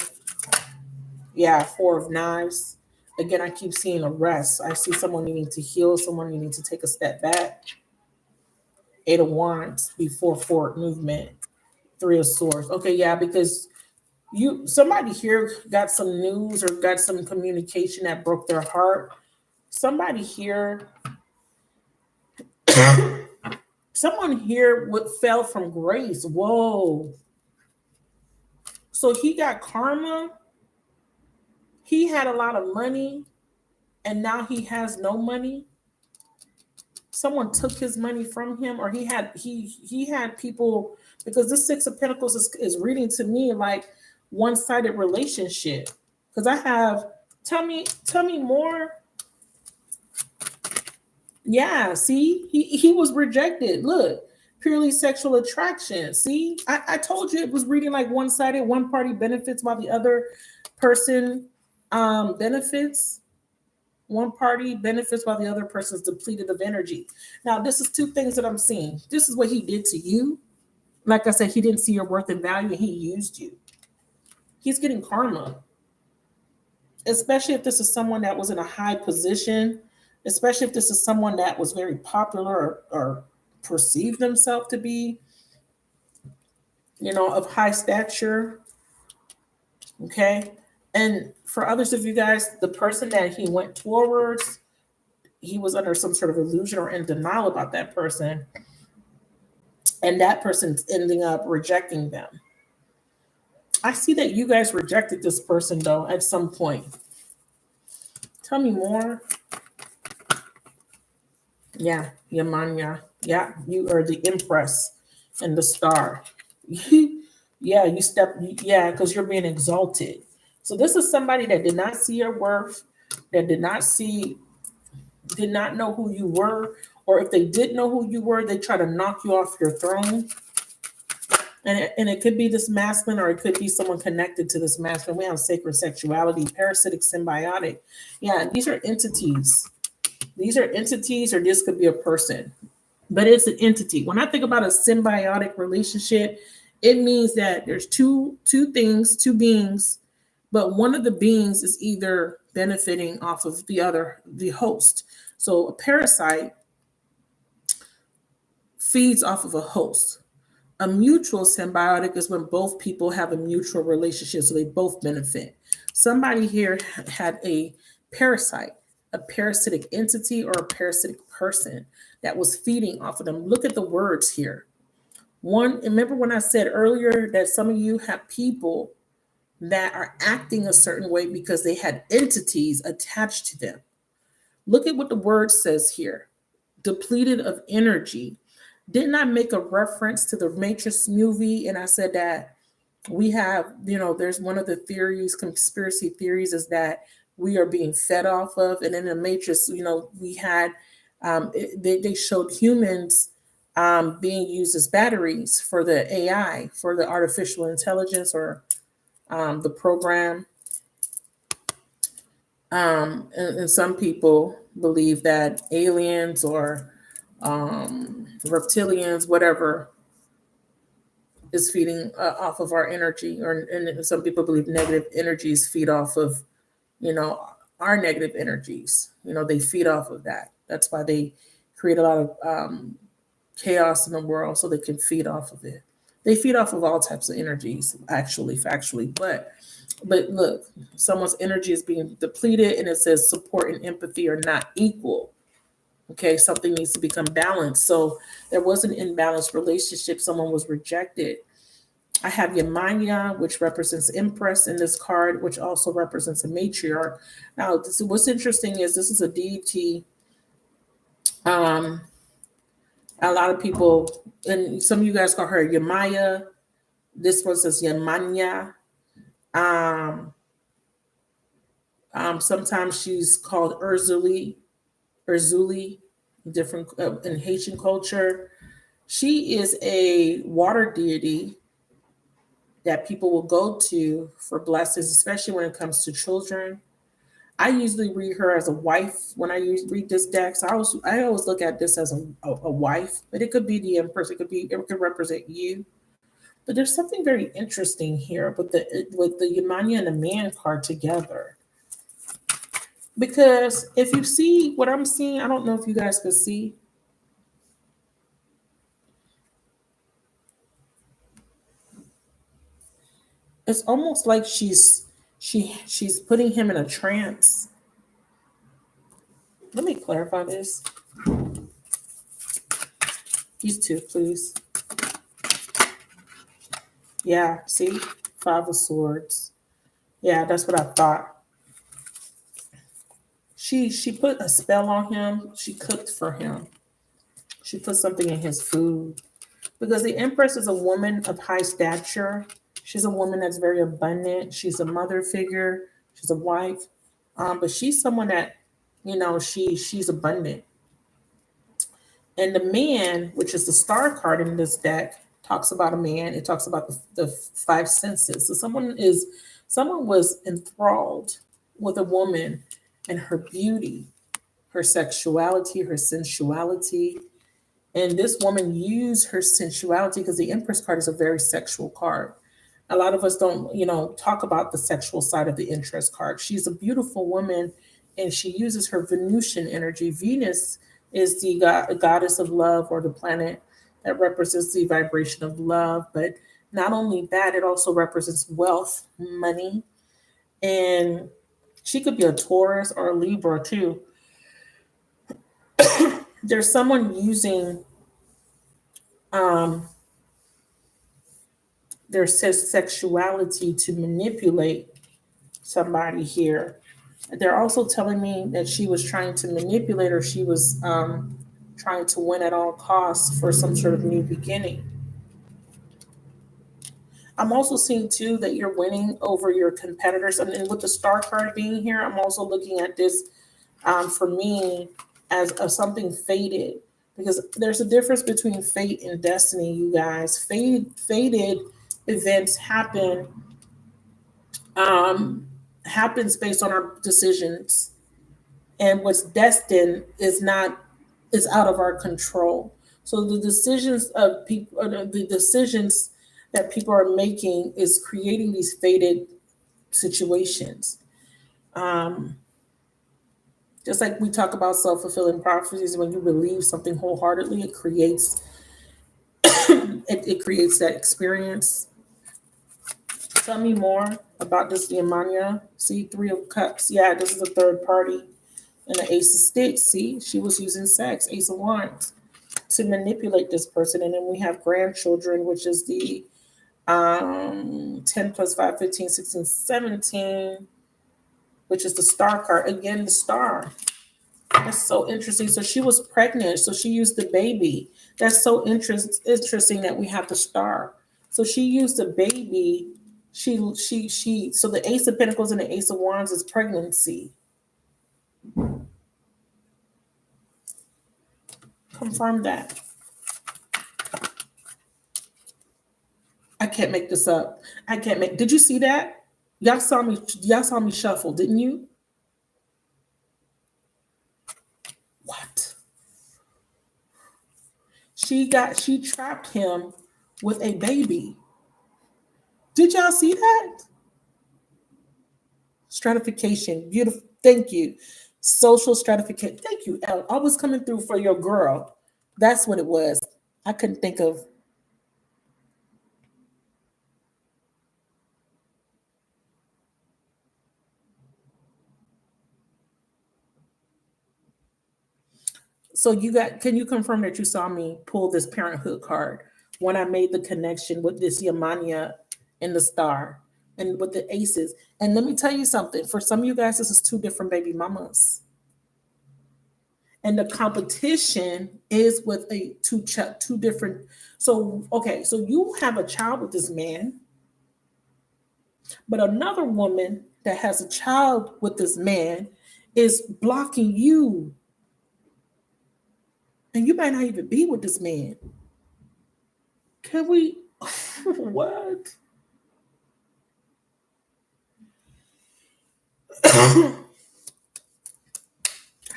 Yeah, Four of Knives. Again, I keep seeing a rest. I see someone needing to heal, someone needing to take a step back. Eight of Wands before forward movement. Three of Swords. Okay, yeah, because somebody here got some news or got some communication that broke their heart. Somebody here, someone here fell from grace. Whoa. So he got karma. He had a lot of money and now he has no money. Someone took his money from him, or he had people, because this Six of Pentacles is reading to me like one-sided relationship. Because I have, tell me more. Yeah, see, he was rejected. Look, purely sexual attraction. See, I told you it was reading like one-sided. One party benefits while the other person benefits. One party benefits while the other person is depleted of energy. Now, this is two things that I'm seeing. This is what he did to you. Like I said, he didn't see your worth and value, and he used you. He's getting karma, especially if this is someone that was in a high position, especially if this is someone that was very popular or perceived himself to be, of high stature. Okay. And for others of you guys, the person that he went towards, he was under some sort of illusion or in denial about that person. And that person's ending up rejecting them. I see that you guys rejected this person, though, at some point. Tell me more. Yeah, Yamanya. Yeah, you are the Empress and the Star. Yeah, because you're being exalted. So this is somebody that did not see your worth, that did not know who you were, or if they did know who you were, they try to knock you off your throne. And it could be this masculine, or it could be someone connected to this masculine. We have sacred sexuality, parasitic, symbiotic. Yeah, these are entities. These are entities, or this could be a person, but it's an entity. When I think about a symbiotic relationship, it means that there's two beings, but one of the beings is either benefiting off of the host. So a parasite feeds off of a host. A mutual symbiotic is when both people have a mutual relationship, so they both benefit. Somebody here had a parasite, a parasitic entity, or a parasitic person that was feeding off of them. Look at the words here. One, remember when I said earlier that some of you have people that are acting a certain way because they had entities attached to them. Look at what the word says here. Depleted of energy. Didn't I make a reference to the Matrix movie? And I said that we have, there's one of the theories, conspiracy theories, is that we are being fed off of. And in the Matrix, we had, they showed humans being used as batteries for the AI, for the artificial intelligence, or the program. And some people believe that aliens or reptilians, whatever, is feeding off of our energy, and some people believe negative energies feed off of, our negative energies. They feed off of that. That's why they create a lot of chaos in the world, so they can feed off of it. They feed off of all types of energies, actually, factually. But look, someone's energy is being depleted, and it says support and empathy are not equal. Okay, something needs to become balanced. So there was an imbalanced relationship. Someone was rejected. I have Yamanya, which represents Empress in this card, which also represents a matriarch. Now, what's interesting is this is a deity. Um, a lot of people, and some of you guys call her Yamaya. This one says Yamanya. Sometimes she's called Urzuli, different in Haitian culture. She is a water deity that people will go to for blessings, especially when it comes to children. I usually read her as a wife when I read this deck. So I always look at this as a wife, but it could be the Empress. It could represent you. But there's something very interesting here with the Yamanya and the Man card together. Because if you see what I'm seeing, I don't know if you guys can see. It's almost like she's putting him in a trance. Let me clarify this. These two, please. Yeah, see? 5 of Swords. Yeah, that's what I thought. She put a spell on him. She cooked for him. She put something in his food. Because the Empress is a woman of high stature. She's a woman that's very abundant. She's a mother figure. She's a wife. But she's someone that, she's abundant. And the Man, which is the star card in this deck, talks about a man. It talks about the 5 senses. So someone was enthralled with a woman and her beauty, her sexuality, her sensuality. And this woman used her sensuality because the Empress card is a very sexual card. A lot of us don't, talk about the sexual side of the Empress card. She's a beautiful woman, and she uses her Venusian energy. Venus is the goddess of love, or the planet that represents the vibration of love. But not only that, it also represents wealth, money, and she could be a Taurus or a Libra too. There's someone using their sexuality to manipulate somebody here. They're also telling me that she was trying to manipulate, or she was trying to win at all costs for some sort of new beginning. I'm also seeing too that you're winning over your competitors. And with the star card being here, I'm also looking at this for me as something fated, because there's a difference between fate and destiny, you guys. Fated events happens based on our decisions, and what's destined is out of our control. So the decisions that people are making is creating these fated situations. Just like we talk about self-fulfilling prophecies, when you believe something wholeheartedly, it creates it creates that experience. Tell me more about this Yamanya. See, 3 of Cups. Yeah, this is a third party. And the Ace of Sticks. See, she was using sex, Ace of Wands, to manipulate this person. And then we have grandchildren, which is the 10 plus 5, 15, 16, 17, which is the star card. Again, the star. That's so interesting. So she was pregnant, so she used the baby. That's so interesting that we have the star. So she used the baby. So the Ace of Pentacles and the Ace of Wands is pregnancy. Confirm that. I can't make this up. Did you see that? Y'all saw me shuffle, didn't you? What? She trapped him with a baby. Did y'all see that? Stratification. Beautiful. Thank you. Social stratification. Thank you, Elle. I was coming through for your girl. That's what it was. I couldn't think of. So can you confirm that you saw me pull this parenthood card when I made the connection with this Yamania and the star and with the aces? And let me tell you something. For some of you guys, this is two different baby mamas. And the competition is with two different. So, okay, so you have a child with this man, but another woman that has a child with this man is blocking you. And you might not even be with this man. Can we? What? I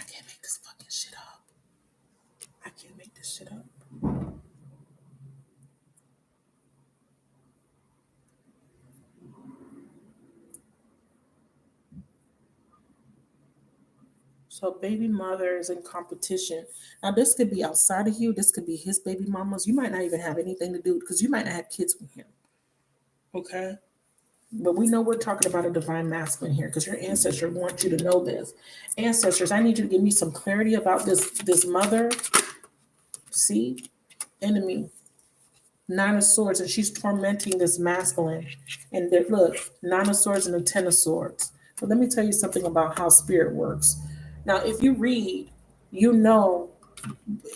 can't make this fucking shit up. I can't make this shit up. So baby mother is in competition. Now this could be outside of you. This could be his baby mamas. You might not even have anything to do because you might not have kids with him. Okay? But we know we're talking about a divine masculine here because your ancestor wants you to know this. Ancestors, I need you to give me some clarity about this mother. See? Enemy. Nine of Swords, and she's tormenting this masculine. And look, Nine of Swords and the Ten of Swords. But let me tell you something about how spirit works. Now, if you read, you know,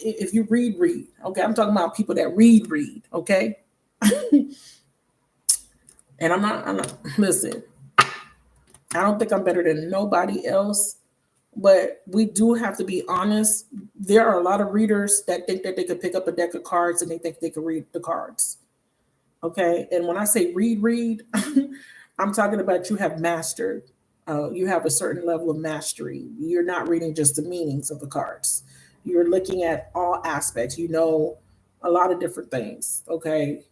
if you read, okay? I'm talking about people that read, okay? And I'm not, listen, I don't think I'm better than nobody else, but we do have to be honest. There are a lot of readers that think that they could pick up a deck of cards and they think they can read the cards. Okay. And when I say read, I'm talking about you have mastered. You have a certain level of mastery. You're not reading just the meanings of the cards. You're looking at all aspects. You know a lot of different things. Okay.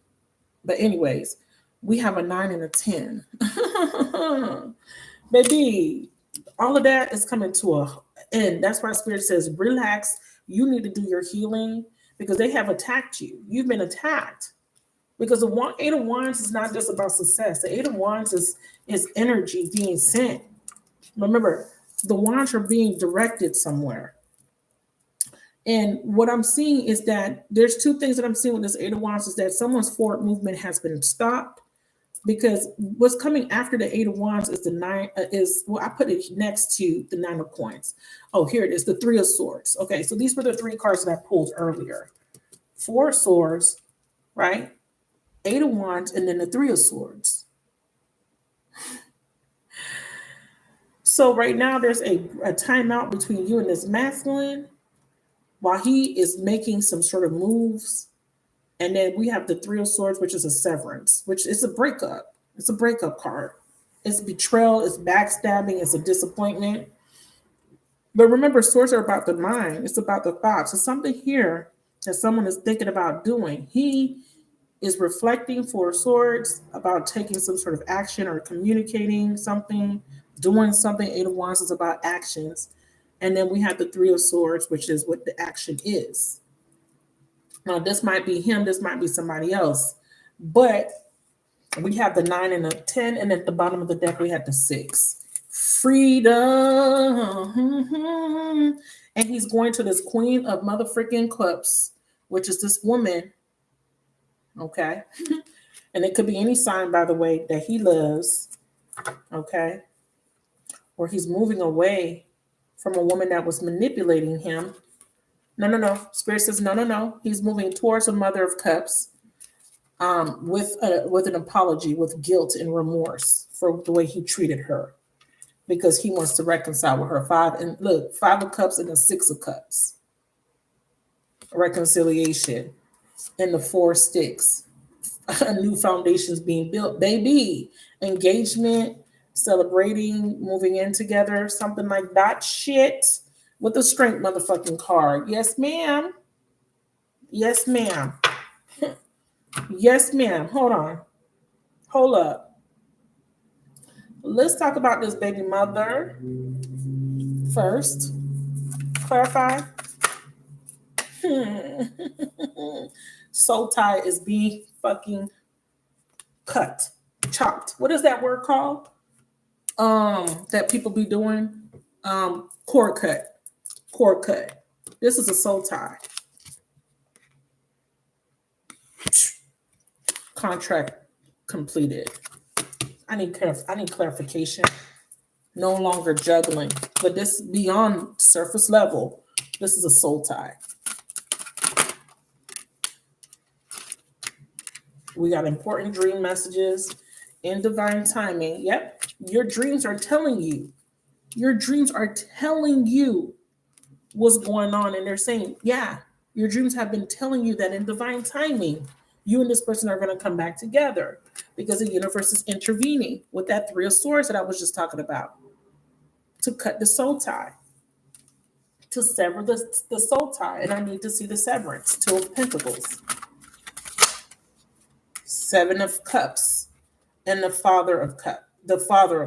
But anyways, we have a 9 and a 10. Baby, all of that is coming to a end. That's why Spirit says, relax. You need to do your healing because they have attacked you. You've been attacked. Because the Eight of Wands is not just about success. The Eight of Wands is energy being sent. Remember, the wands are being directed somewhere. And what I'm seeing is that there's two things that I'm seeing with this Eight of Wands is that someone's forward movement has been stopped. Because what's coming after the Eight of Wands is the nine, I put it next to the Nine of Coins. Oh, here it is, the Three of Swords. Okay, so these were the three cards that I pulled earlier. Four of Swords, right? Eight of Wands, and then the Three of Swords. So right now there's a timeout between you and this masculine while he is making some sort of moves. And then we have the Three of Swords, which is a severance, which is a breakup. It's a breakup card. It's betrayal, it's backstabbing, it's a disappointment. But remember, swords are about the mind. It's about the thoughts. It's something here that someone is thinking about doing. He is reflecting for swords about taking some sort of action or communicating something, doing something. Eight of Wands is about actions. And then we have the Three of Swords, which is what the action is. Now, this might be him, this might be somebody else. But we have the 9 and the 10, and at the bottom of the deck, we have the 6. Freedom. And he's going to this Queen of Motherfucking Cups, which is this woman. Okay. And it could be any sign, by the way, that he loves. Okay. Or he's moving away from a woman that was manipulating him. No. Spirit says no. He's moving towards a Mother of Cups with an apology, with guilt and remorse for the way he treated her, because he wants to reconcile with her. 5 of Cups and the 6 of Cups. Reconciliation. And the 4 sticks. A new foundation's being built. Baby. Engagement, celebrating, moving in together, something like that shit. With the Strength motherfucking card. Yes, ma'am. Yes, ma'am. Yes, ma'am. Hold on. Hold up. Let's talk about this baby mother first. Clarify. Soul tie is being fucking cut. Chopped. What is that word called? That people be doing? Cord cut. This is a soul tie. Contract completed. I need clarification. No longer juggling, but this beyond surface level. This is a soul tie. We got important dream messages in divine timing. Yep, your dreams are telling you. Your dreams are telling you what's going on, and they're saying, yeah, your dreams have been telling you that in divine timing, you and this person are going to come back together because the universe is intervening with that Three of Swords that I was just talking about to cut the soul tie, to sever the soul tie. And I need to see the severance. Two of Pentacles, Seven of Cups, and the Father of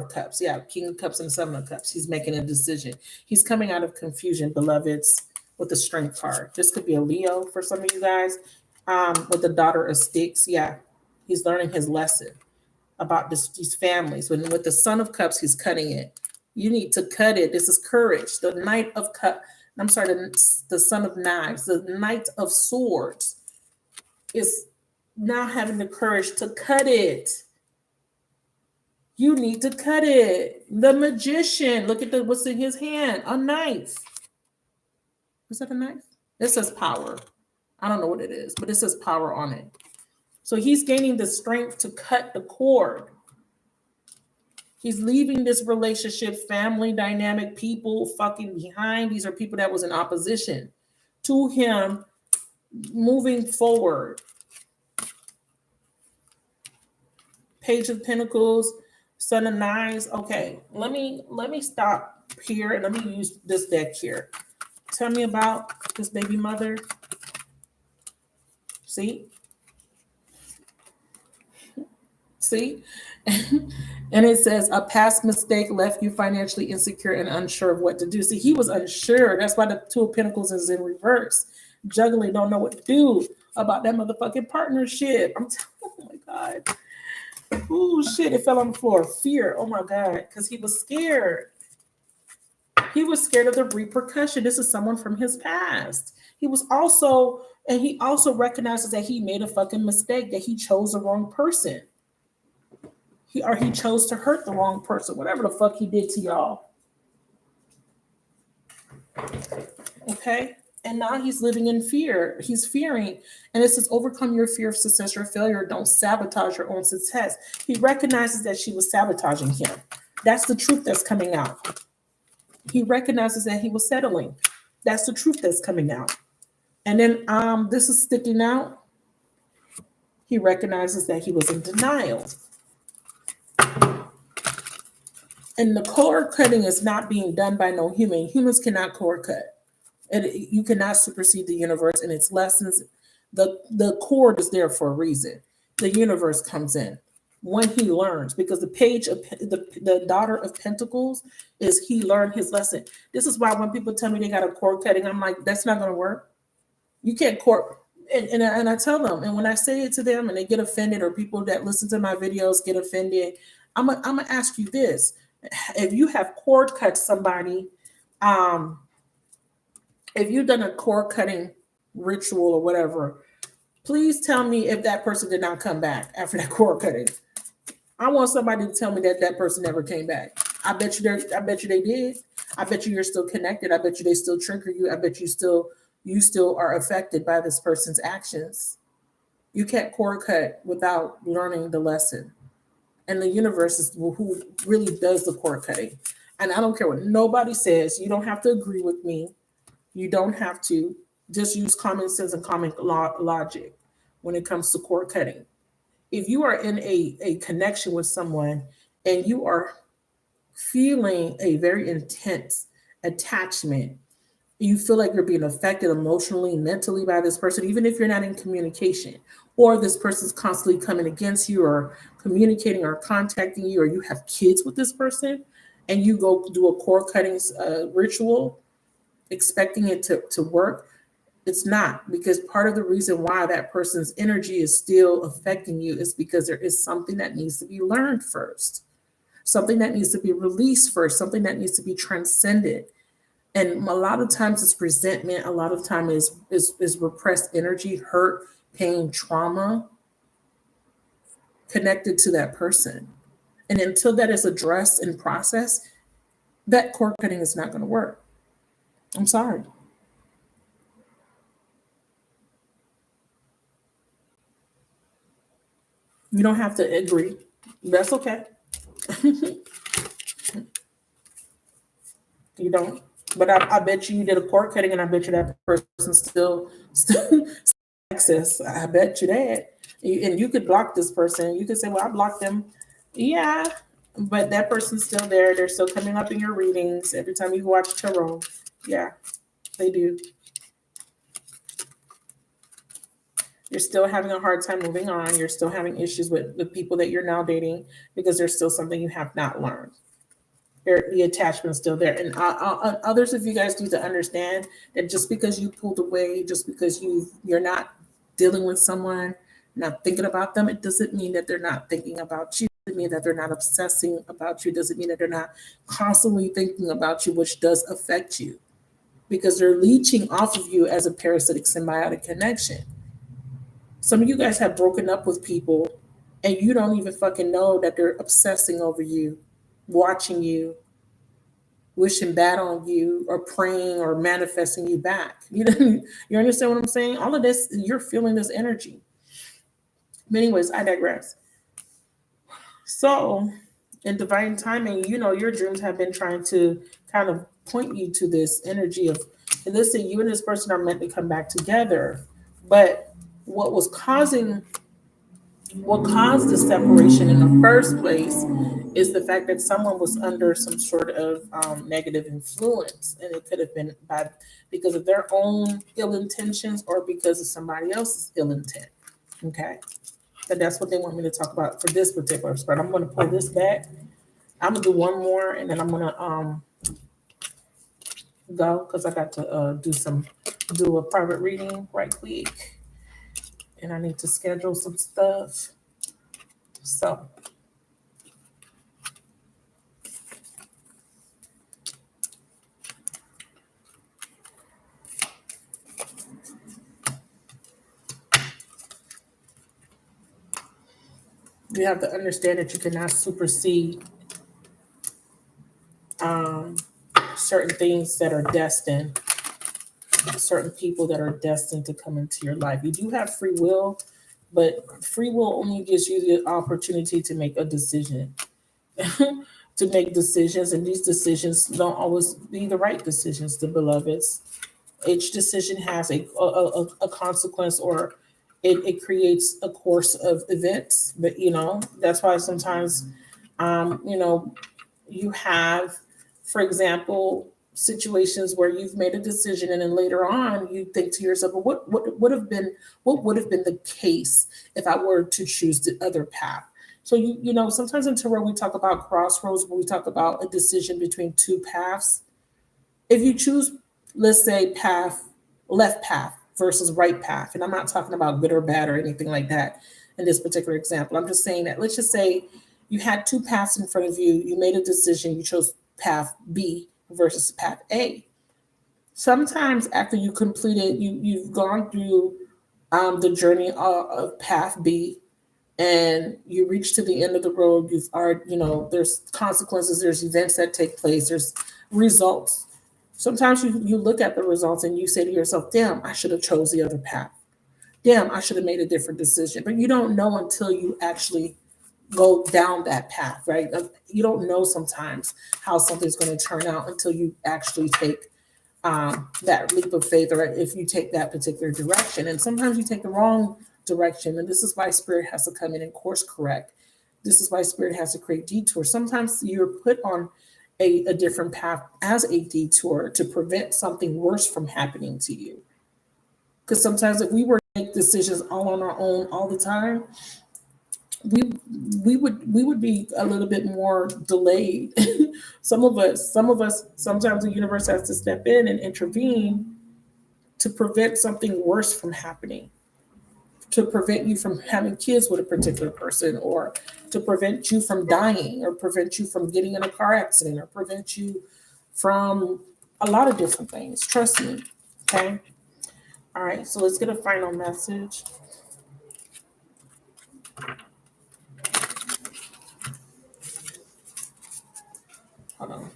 Cups. Yeah, King of Cups and Seven of Cups. He's making a decision. He's coming out of confusion, beloveds, with the Strength card. This could be a Leo for some of you guys. With the Daughter of Sticks. Yeah, he's learning his lesson about these families. With the Son of Cups, he's cutting it. You need to cut it. This is courage. The Knight of Cups. I'm sorry, the Son of Knives. The Knight of Swords is now having the courage to cut it. You need to cut it. The Magician. Look at what's in his hand. A knife. Is that a knife? It says power. I don't know what it is, but it says power on it. So he's gaining the strength to cut the cord. He's leaving this relationship, family dynamic, people fucking behind. These are people that was in opposition to him, moving forward. Page of Pentacles, Son of Knives. Okay, let me stop here and let me use this deck here. Tell me about this baby mother. See? And it says a past mistake left you financially insecure and unsure of what to do. See, he was unsure. That's why the Two of Pentacles is in reverse. Juggling, don't know what to do about that motherfucking partnership. Oh my God. Oh shit, it fell on the floor. Fear. Oh my God. Because he was scared. He was scared of the repercussion. This is someone from his past. He also recognizes that he made a fucking mistake, that he chose the wrong person. He chose to hurt the wrong person, whatever the fuck he did to y'all. Okay? And now he's living in fear. He's fearing. And it says, overcome your fear of success or failure. Don't sabotage your own success. He recognizes that she was sabotaging him. That's the truth that's coming out. He recognizes that he was settling. That's the truth that's coming out. And then this is sticking out. He recognizes that he was in denial. And the cord cutting is not being done by no human. Humans cannot cord cut. And you cannot supersede the universe and its lessons. The cord is there for a reason. The universe comes in when he learns, because the page of the Daughter of Pentacles is he learned his lesson. This is why when people tell me they got a cord cutting, I'm like, that's not going to work. You can't cord. And I tell them, and when I say it to them and they get offended, or people that listen to my videos get offended, I'm gonna ask you this. If you have cord cut somebody, if you've done a cord cutting ritual or whatever, please tell me if that person did not come back after that cord cutting. I want somebody to tell me that that person never came back. I bet you they did. I bet you you're still connected. I bet you they still trigger you. I bet you still are affected by this person's actions. You can't cord cut without learning the lesson. And the universe is who really does the cord cutting. And I don't care what nobody says. You don't have to agree with me. You don't have to. Just use common sense and common logic when it comes to cord cutting. If you are in a connection with someone and you are feeling a very intense attachment, you feel like you're being affected emotionally, mentally by this person, even if you're not in communication, or this person's constantly coming against you or communicating or contacting you, or you have kids with this person and you go do a cord cutting ritual expecting it to work, it's not, because part of the reason why that person's energy is still affecting you is because there is something that needs to be learned first, something that needs to be released first, something that needs to be transcended. And a lot of times it's resentment. A lot of time is repressed energy, hurt, pain, trauma connected to that person. And until that is addressed and processed, that cord cutting is not going to work. I'm sorry. You don't have to agree. That's okay. You don't. But I bet you did a cord cutting, and I bet you that person still access. I bet you that. And you could block this person. You could say, "Well, I blocked them." Yeah, but that person's still there. They're still coming up in your readings every time you watch tarot. Yeah, they do. You're still having a hard time moving on. You're still having issues with the people that you're now dating because there's still something you have not learned. The attachment's still there. And others of you guys need to understand that just because you pulled away, just because you're not dealing with someone, not thinking about them, it doesn't mean that they're not thinking about you. It doesn't mean that they're not obsessing about you. It doesn't mean that they're not constantly thinking about you, which does affect you because they're leeching off of you as a parasitic symbiotic connection. Some of you guys have broken up with people and you don't even fucking know that they're obsessing over you, watching you, wishing bad on you, or praying or manifesting you back. You know, you understand what I'm saying? All of this, you're feeling this energy. But anyways, I digress. So in divine timing, you know, your dreams have been trying to kind of point you to this energy of, and listen, you and this person are meant to come back together. But what caused the separation in the first place is the fact that someone was under some sort of negative influence, and it could have been because of their own ill intentions or because of somebody else's ill intent. Okay, but that's what they want me to talk about for this particular spread. I'm going to pull this back. I'm gonna do one more, and then I'm gonna go because I got to do a private reading right quick, and I need to schedule some stuff. So you have to understand that you cannot supersede um, certain things that are destined, certain people that are destined to come into your life. You do have free will, but free will only gives you the opportunity to make a decision. To make decisions, and these decisions don't always be the right decisions, the beloveds. Each decision has a consequence, or it creates a course of events. But you know, that's why sometimes you know, you have, for example, situations where you've made a decision and then later on you think to yourself, well, what would have been the case if I were to choose the other path? So you know, sometimes in tarot we talk about crossroads, where we talk about a decision between two paths. If you choose, let's say, left path versus right path, and I'm not talking about good or bad or anything like that in this particular example. I'm just saying that, let's just say you had two paths in front of you, you made a decision, you chose path B versus path A. Sometimes after you completed, you've gone through the journey of path B, and you reach to the end of the road. You know, there's consequences, there's events that take place, there's results. Sometimes you look at the results and you say to yourself, damn, I should have chose the other path. Damn, I should have made a different decision. But you don't know until you actually go down that path, right? You don't know sometimes how something's going to turn out until you actually take that leap of faith, or if you take that particular direction. And sometimes you take the wrong direction. And this is why spirit has to come in and course correct. This is why spirit has to create detours. Sometimes you're put on a different path as a detour to prevent something worse from happening to you. Because sometimes if we were to make decisions all on our own all the time, we would be a little bit more delayed. Some of us, sometimes the universe has to step in and intervene to prevent something worse from happening, to prevent you from having kids with a particular person, or to prevent you from dying, or prevent you from getting in a car accident, or prevent you from a lot of different things. Trust me. Okay. All right. So let's get a final message. Hold on.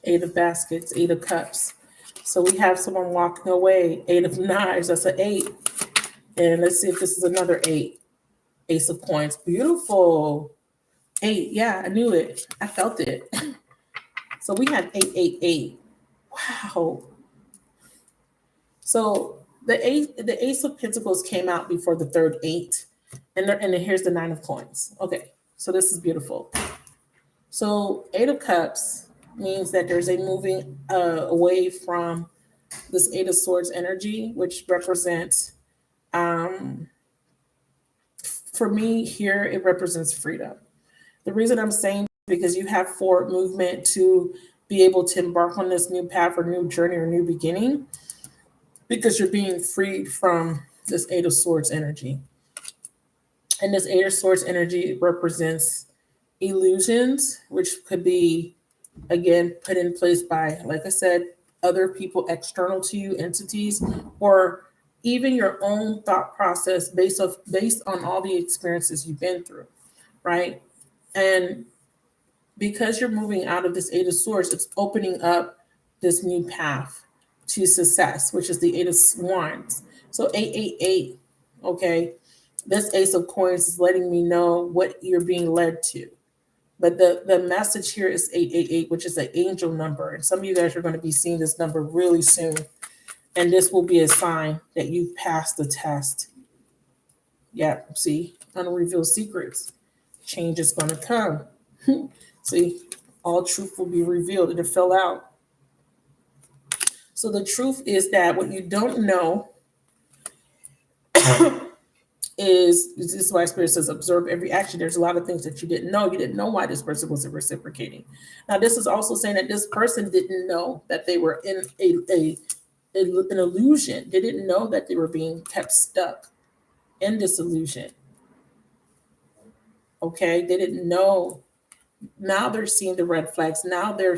Eight of baskets, eight of cups. So we have someone walking away. Eight of knives. That's an eight. And let's see if this is another eight. Ace of coins. Beautiful. Eight. Yeah, I knew it. I felt it. So we have 888. Wow. So the Ace of Pentacles came out before the third eight. And here's the Nine of Coins. Okay. So this is beautiful. So Eight of Cups means that there's a moving away from this Eight of Swords energy, which represents, for me here, it represents freedom. The reason I'm saying because you have forward movement to be able to embark on this new path or new journey or new beginning because you're being freed from this Eight of Swords energy. And this Eight of Swords energy represents illusions, which could be, again, put in place by, like I said, other people external to you, entities, or even your own thought process based on all the experiences you've been through, right? And because you're moving out of this Eight of Swords, it's opening up this new path to success, which is the Eight of Swans. So 888, okay? This Ace of Coins is letting me know what you're being led to. But the message here is 888, which is an angel number. And some of you guys are going to be seeing this number really soon. And this will be a sign that you've passed the test. Yeah, see, unrevealed secrets. Change is going to come. See, all truth will be revealed. It'll fill out. So the truth is that what you don't know is this is why Spirit says observe every action. There's a lot of things that you didn't know. You didn't know why this person wasn't reciprocating. Now, this is also saying that this person didn't know that they were in an illusion. They didn't know that they were being kept stuck in this illusion. Okay, they didn't know. Now they're seeing the red flags. Now they're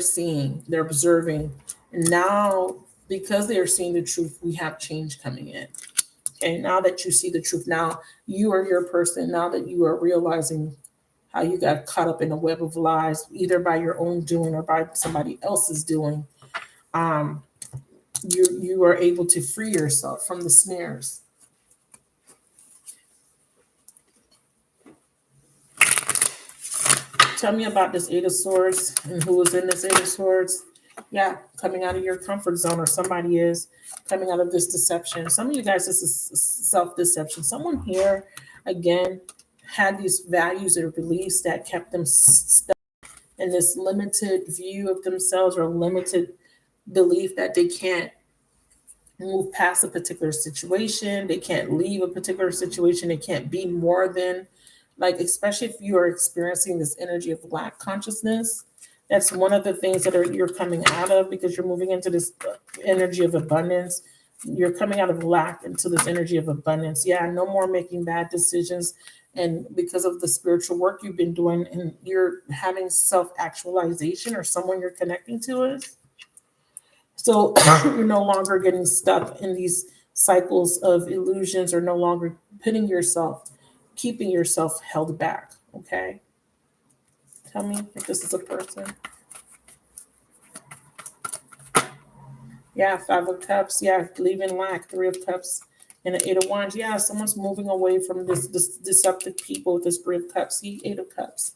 observing. And now, because they are seeing the truth, we have change coming in. Okay, now that you see the truth, now you are your person. Now that you are realizing how you got caught up in a web of lies, either by your own doing or by somebody else's doing, you are able to free yourself from the snares. Tell me about this Eight of Swords and who was in this Eight of Swords. Yeah, coming out of your comfort zone, or somebody is coming out of this deception. Some of you guys, this is self-deception. Someone here, again, had these values or beliefs that kept them stuck in this limited view of themselves or limited belief that they can't move past a particular situation. They can't leave a particular situation. They can't be more than, like, especially if you are experiencing this energy of lack consciousness. That's one of the things that you're coming out of, because you're moving into this energy of abundance. You're coming out of lack into this energy of abundance. Yeah, no more making bad decisions. And because of the spiritual work you've been doing, and you're having self-actualization, or someone you're connecting to is. So you're no longer getting stuck in these cycles of illusions, or no longer keeping yourself held back. Okay. Tell me if this is a person. Yeah, Five of Cups. Yeah, leaving lack. Three of Cups and an Eight of Wands. Yeah, someone's moving away from this deceptive people with this Three of Cups. See, Eight of Cups.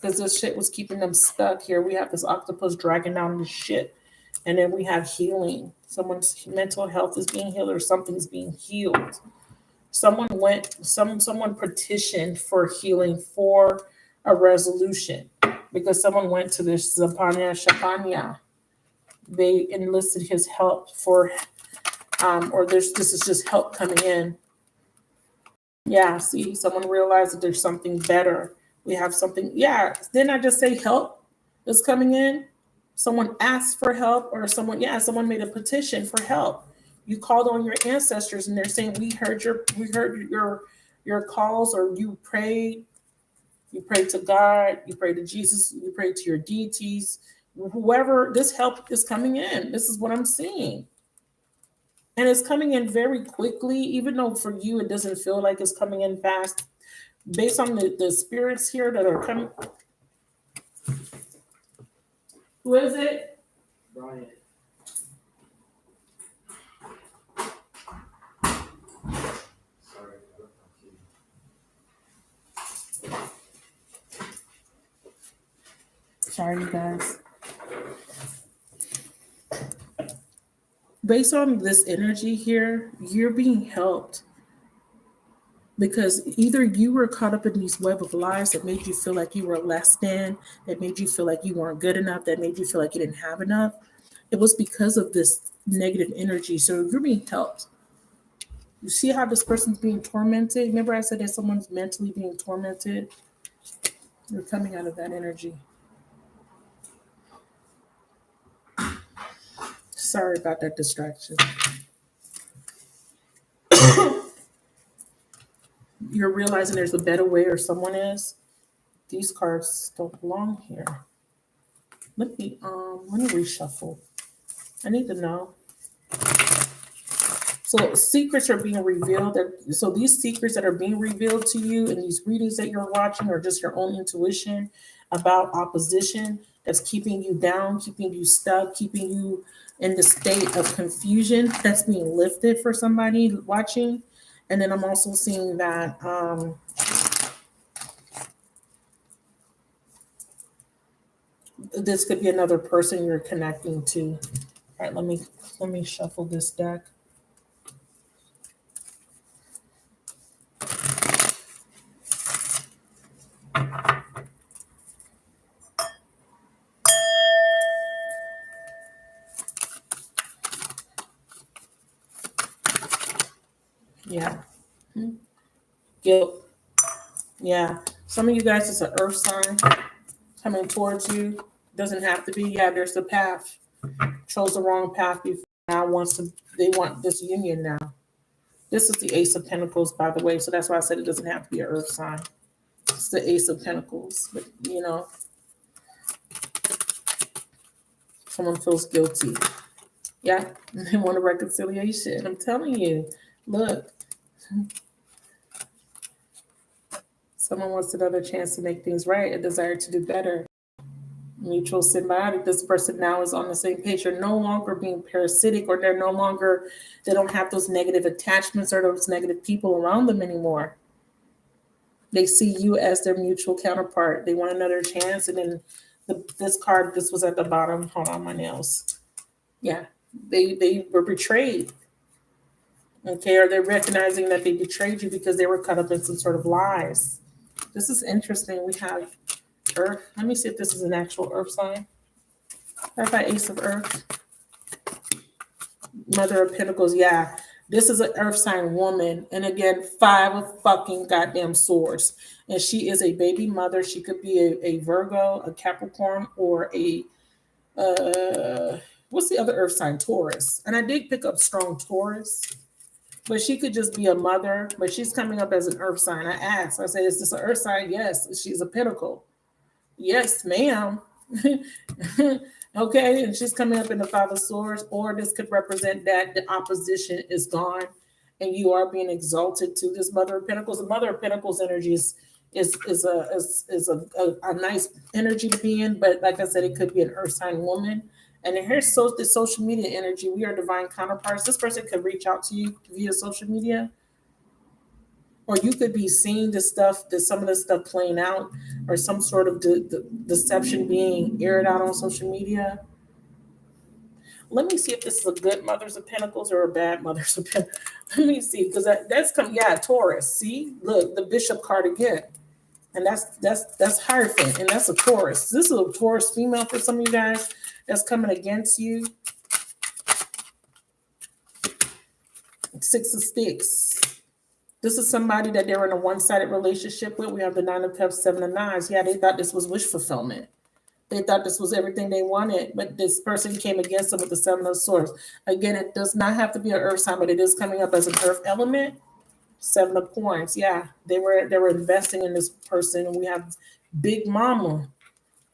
Because this shit was keeping them stuck here. We have this octopus dragging down this shit. And then we have healing. Someone's mental health is being healed, or something's being healed. Someone petitioned for healing, for a resolution, because someone went to this Zapanya Shapanya. They enlisted his help for, this is just help coming in Yeah, see, someone realized that there's something better. We have something. Yeah, didn't I just say help is coming in? Someone asked for help, or someone made a petition for help. You called on your ancestors, and they're saying, we heard your calls, or you prayed to God, you prayed to Jesus, you prayed to your deities, whoever. This help is coming in. This is what I'm seeing. And it's coming in very quickly, even though for you it doesn't feel like it's coming in fast. Based on the spirits here that are coming. Who is it? Brian. Sorry, you guys. Based on this energy here, you're being helped because either you were caught up in these web of lies that made you feel like you were less than, that made you feel like you weren't good enough, that made you feel like you didn't have enough. It was because of this negative energy. So you're being helped. You see how this person's being tormented? Remember I said that someone's mentally being tormented? You're coming out of that energy. Sorry about that distraction. You're realizing there's a better way, or someone is. These cards don't belong here. Let me reshuffle. I need to know. So secrets are being revealed. So these secrets that are being revealed to you in these readings that you're watching, or just your own intuition about opposition that's keeping you down, keeping you stuck, keeping you in the state of confusion, that's being lifted for somebody watching. And then I'm also seeing that this could be another person you're connecting to. All right, let me shuffle this deck. Yeah. Guilt. Yeah. Some of you guys, it's an earth sign coming towards you. Doesn't have to be. Yeah, there's the path. Chose the wrong path before. Now they want this union now. This is the Ace of Pentacles, by the way. So that's why I said it doesn't have to be an earth sign. It's the Ace of Pentacles. But someone feels guilty. Yeah. They want a reconciliation. I'm telling you. Look. Someone wants another chance to make things right, a desire to do better. Mutual symbiotic. This person now is on the same page. You're no longer being parasitic, or they don't have those negative attachments or those negative people around them anymore. They see you as their mutual counterpart. They want another chance. And then this was at the bottom. Hold on, my nails. Yeah, they were betrayed. Okay, or they're recognizing that they betrayed you because they were caught up in some sort of lies. This is interesting. We have Earth. Let me see if this is an actual Earth sign. That's by Ace of Earth. Mother of Pentacles. Yeah, this is an Earth sign woman. And again, 5 of fucking goddamn swords. And she is a baby mother. She could be a Virgo, a Capricorn, or a what's the other Earth sign? Taurus. And I did pick up strong Taurus. But she could just be a mother, but she's coming up as an earth sign. I asked, I said, is this an earth sign? Yes, she's a pentacle. Yes, ma'am. Okay, and she's coming up in the 5 of swords, or this could represent that the opposition is gone and you are being exalted to this mother of pentacles. The mother of pentacles energy is a nice energy to be in, but like I said, it could be an earth sign woman. And then here's the social media energy. We are divine counterparts. This person could reach out to you via social media, or you could be seeing some of this stuff playing out, or some sort of deception being aired out on social media. Let me see if this is a good Mothers of Pentacles or a bad Mothers of Pentacles. Let me see, because that's coming. Yeah, Taurus. See, look, the Bishop card again. And that's Hierophant, and that's a Taurus. This is a Taurus female for some of you guys that's coming against you. 6 of Sticks. This is somebody that they're in a one-sided relationship with. We have the Nine of Cups, Seven of Knives. Yeah, they thought this was wish fulfillment. They thought this was everything they wanted, but this person came against them with the Seven of Swords. Again, it does not have to be an earth sign, but it is coming up as an earth element. Seven of Coins. Yeah, they were investing in this person. And we have Big Mama,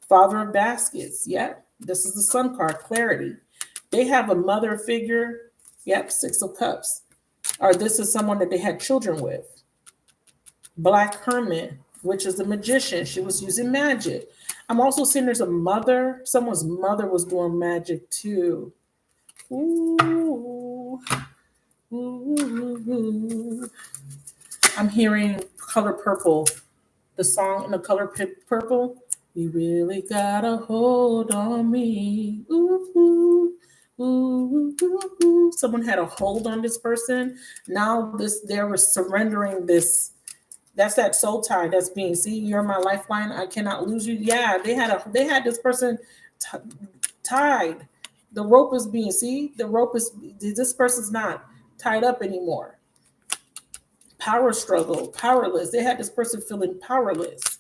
Father of Baskets. Yeah, this is the Sun card, clarity. They have a mother figure. Yep, Six of Cups. Or this is someone that they had children with. Black Hermit, which is the magician. She was using magic. I'm also seeing there's a mother. Someone's mother was doing magic too. Ooh. Ooh. I'm hearing color purple. The song in the color purple. You really got a hold on me. Ooh. Ooh, ooh, ooh. Someone had a hold on this person. Now they were surrendering this. That's that soul tie that's being, see, you're my lifeline. I cannot lose you. Yeah, they had this person tied. The rope is being, see, this person's not tied up anymore. Power struggle, powerless. They had this person feeling powerless.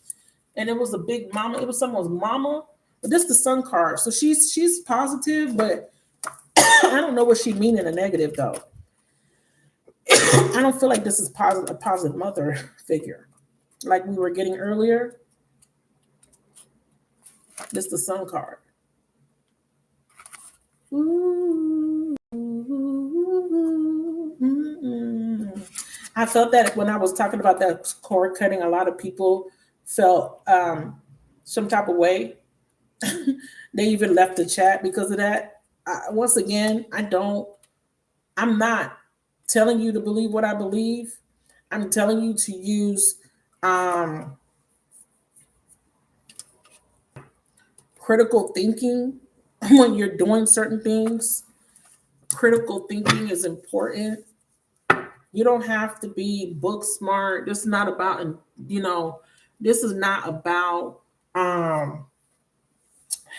And it was a big mama. It was someone's mama. But this is the Sun card. So she's positive, but I don't know what she mean in a negative though. I don't feel like this is a positive mother figure. Like we were getting earlier. This is the Sun card. Ooh, I felt that when I was talking about that cord cutting, a lot of people felt some type of way. They even left the chat because of that. Once again, I'm not telling you to believe what I believe. I'm telling you to use critical thinking when you're doing certain things. Critical thinking is important. You don't have to be book smart. This is not about, this is not about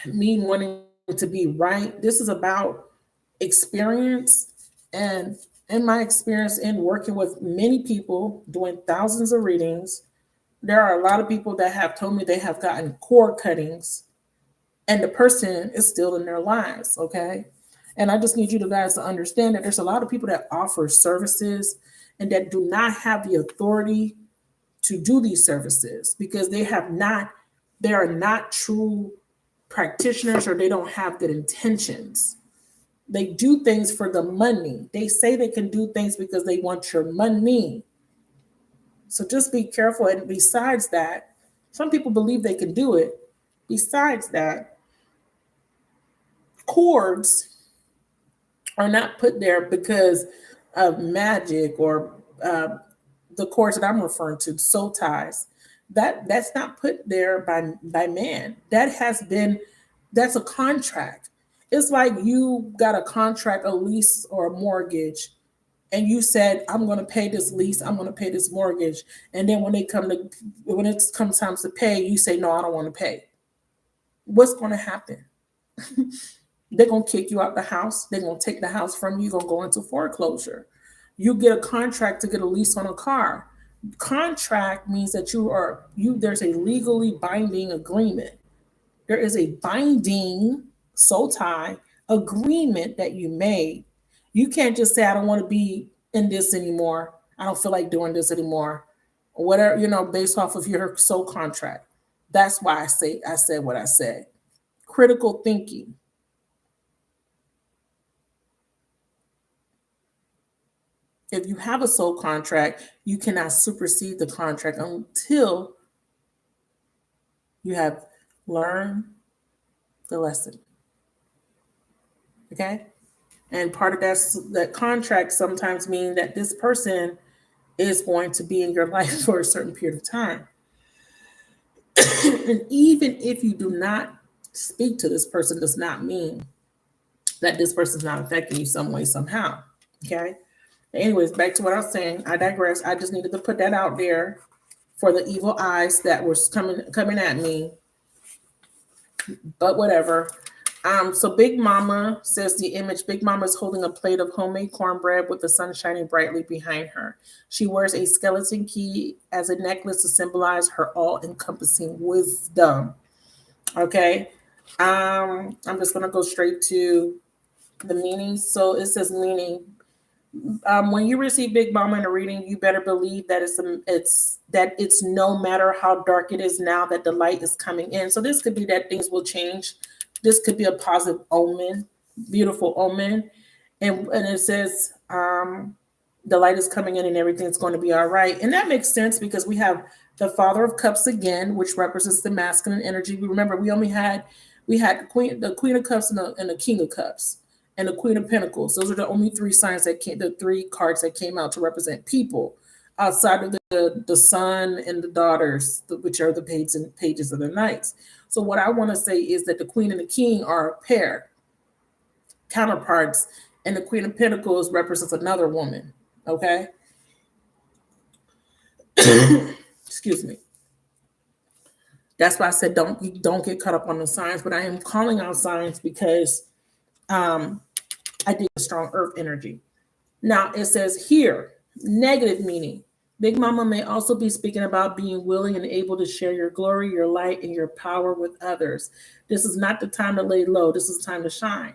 me wanting to be right. This is about experience. And in my experience in working with many people, doing thousands of readings, there are a lot of people that have told me they have gotten cord cuttings and the person is still in their lives, okay? And I just need you guys to understand that there's a lot of people that offer services and that do not have the authority to do these services because they are not true practitioners or they don't have good intentions. They do things for the money. They say they can do things because they want your money. So just be careful. And besides that, some people believe they can do it. Besides that, cords are not put there because of magic or the cords that I'm referring to, soul ties. That's not put there by man. That's a contract. It's like you got a contract, a lease or a mortgage, and you said, I'm going to pay this lease, I'm going to pay this mortgage. And then when it comes time to pay, you say, no, I don't want to pay. What's going to happen? They're going to kick you out the house. They're going to take the house from you. You're going to go into foreclosure. You get a contract to get a lease on a car. Contract means that there's a legally binding agreement. There is a binding soul tie agreement that you made. You can't just say, I don't want to be in this anymore. I don't feel like doing this anymore. Or whatever, based off of your soul contract. That's why I said what I said. Critical thinking. If you have a soul contract, you cannot supersede the contract until you have learned the lesson. Okay? And part of that contract sometimes means that this person is going to be in your life for a certain period of time. And even if you do not speak to this person, does not mean that this person is not affecting you some way, somehow. Okay? Anyways, back to what I was saying. I digress. I just needed to put that out there for the evil eyes that were coming at me. But whatever. So Big Mama says the image, Big Mama is holding a plate of homemade cornbread with the sun shining brightly behind her. She wears a skeleton key as a necklace to symbolize her all-encompassing wisdom. Okay. I'm just gonna go straight to the meaning. So it says meaning. When you receive Big Mama in a reading, you better believe that it's no matter how dark it is now that the light is coming in. So this could be that things will change. This could be a positive omen, beautiful omen, and it says the light is coming in and everything's going to be all right. And that makes sense because we have the Father of Cups again, which represents the masculine energy. We remember we had the Queen of Cups and the King of Cups and the Queen of Pentacles. Those are the only three signs the three cards that came out to represent people outside of the Sun and the Daughters, which are the pages of the Knights. So what I want to say is that the Queen and the King are a pair, counterparts, and the Queen of Pentacles represents another woman. Okay. Excuse me. That's why I said don't get caught up on the signs, but I am calling out signs because I did a strong earth energy. Now it says here, negative meaning. Big Mama may also be speaking about being willing and able to share your glory, your light, and your power with others. This is not the time to lay low. This is time to shine.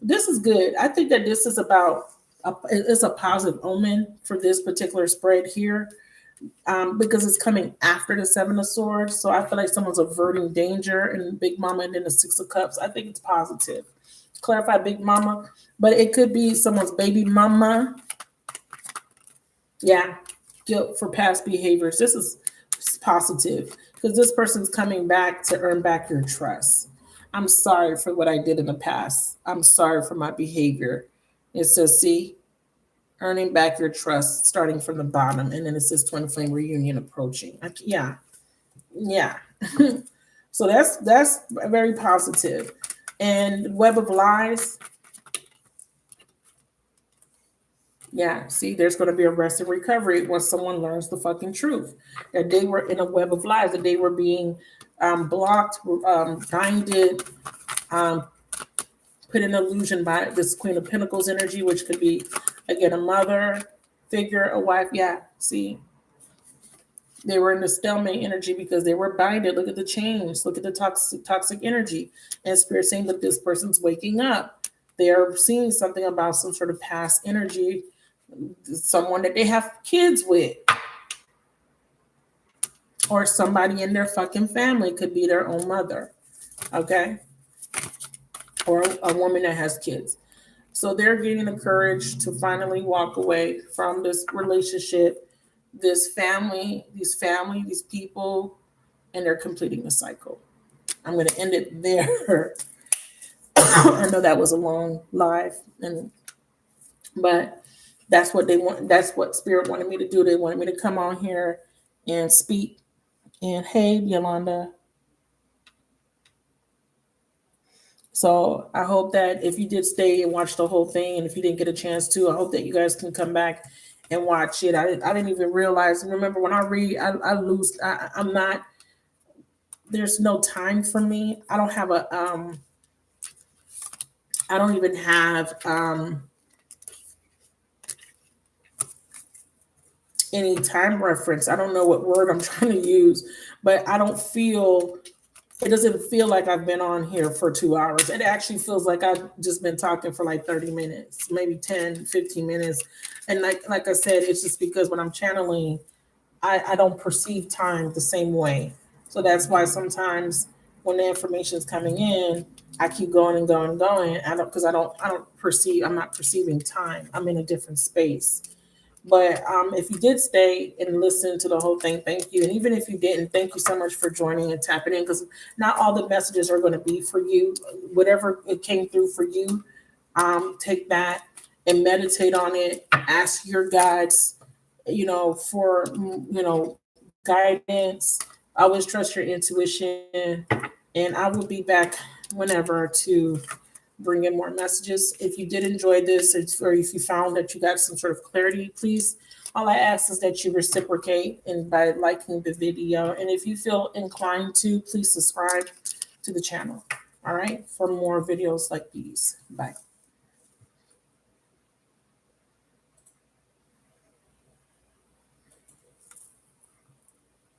This is good. I think that this is it's a positive omen for this particular spread here. Because it's coming after the Seven of Swords. So I feel like someone's averting danger and Big Mama and then the Six of Cups. I think it's positive. Clarify Big Mama, but it could be someone's baby mama. Yeah, guilt for past behaviors. This is positive because this person's coming back to earn back your trust. I'm sorry for what I did in the past. I'm sorry for my behavior. It says, see, earning back your trust, starting from the bottom, and then it says twin flame reunion approaching. Yeah. So that's very positive. And web of lies. Yeah, see, there's going to be a rest and recovery once someone learns the fucking truth that they were in a web of lies, that they were being blocked, binded, put in illusion by this Queen of Pentacles energy, which could be, again, a mother figure, a wife. Yeah, see, they were in the stalemate energy because they were binded. Look at the change. Look at the toxic energy. And Spirit saying that this person's waking up. They're seeing something about some sort of past energy, someone that they have kids with, or somebody in their fucking family, could be their own mother. Okay. Or a woman that has kids. So they're getting the courage to finally walk away from this relationship, this family, these people, and they're completing the cycle. I'm going to end it there. I know that was a long live, but that's what they want. That's what Spirit wanted me to do. They wanted me to come on here and speak. And hey, Yolanda. So I hope that if you did stay and watch the whole thing, and if you didn't get a chance to, I hope that you guys can come back and watch it. I didn't even realize. Remember, when I read, I lose. I'm not. There's no time for me. I don't have a. I don't even have any time reference. I don't know what word I'm trying to use, but I don't feel. It doesn't feel like I've been on here for 2 hours. It actually feels like I've just been talking for like 30 minutes, maybe 10, 15 minutes. And like I said, it's just because when I'm channeling, I don't perceive time the same way. So that's why sometimes when the information is coming in, I keep going and going and going. I'm not perceiving time. I'm in a different space. But if you did stay and listen to the whole thing, thank you. And even if you didn't, thank you so much for joining and tapping in, because not all the messages are going to be for you. Whatever it came through for you, take that and meditate on it. Ask your guides, for, guidance. Always trust your intuition. And I will be back whenever to bring in more messages. If you did enjoy this, or if you found that you got some sort of clarity, please, all I ask is that you reciprocate and by liking the video. And if you feel inclined to, please subscribe to the channel. all right, for more videos like these. Bye.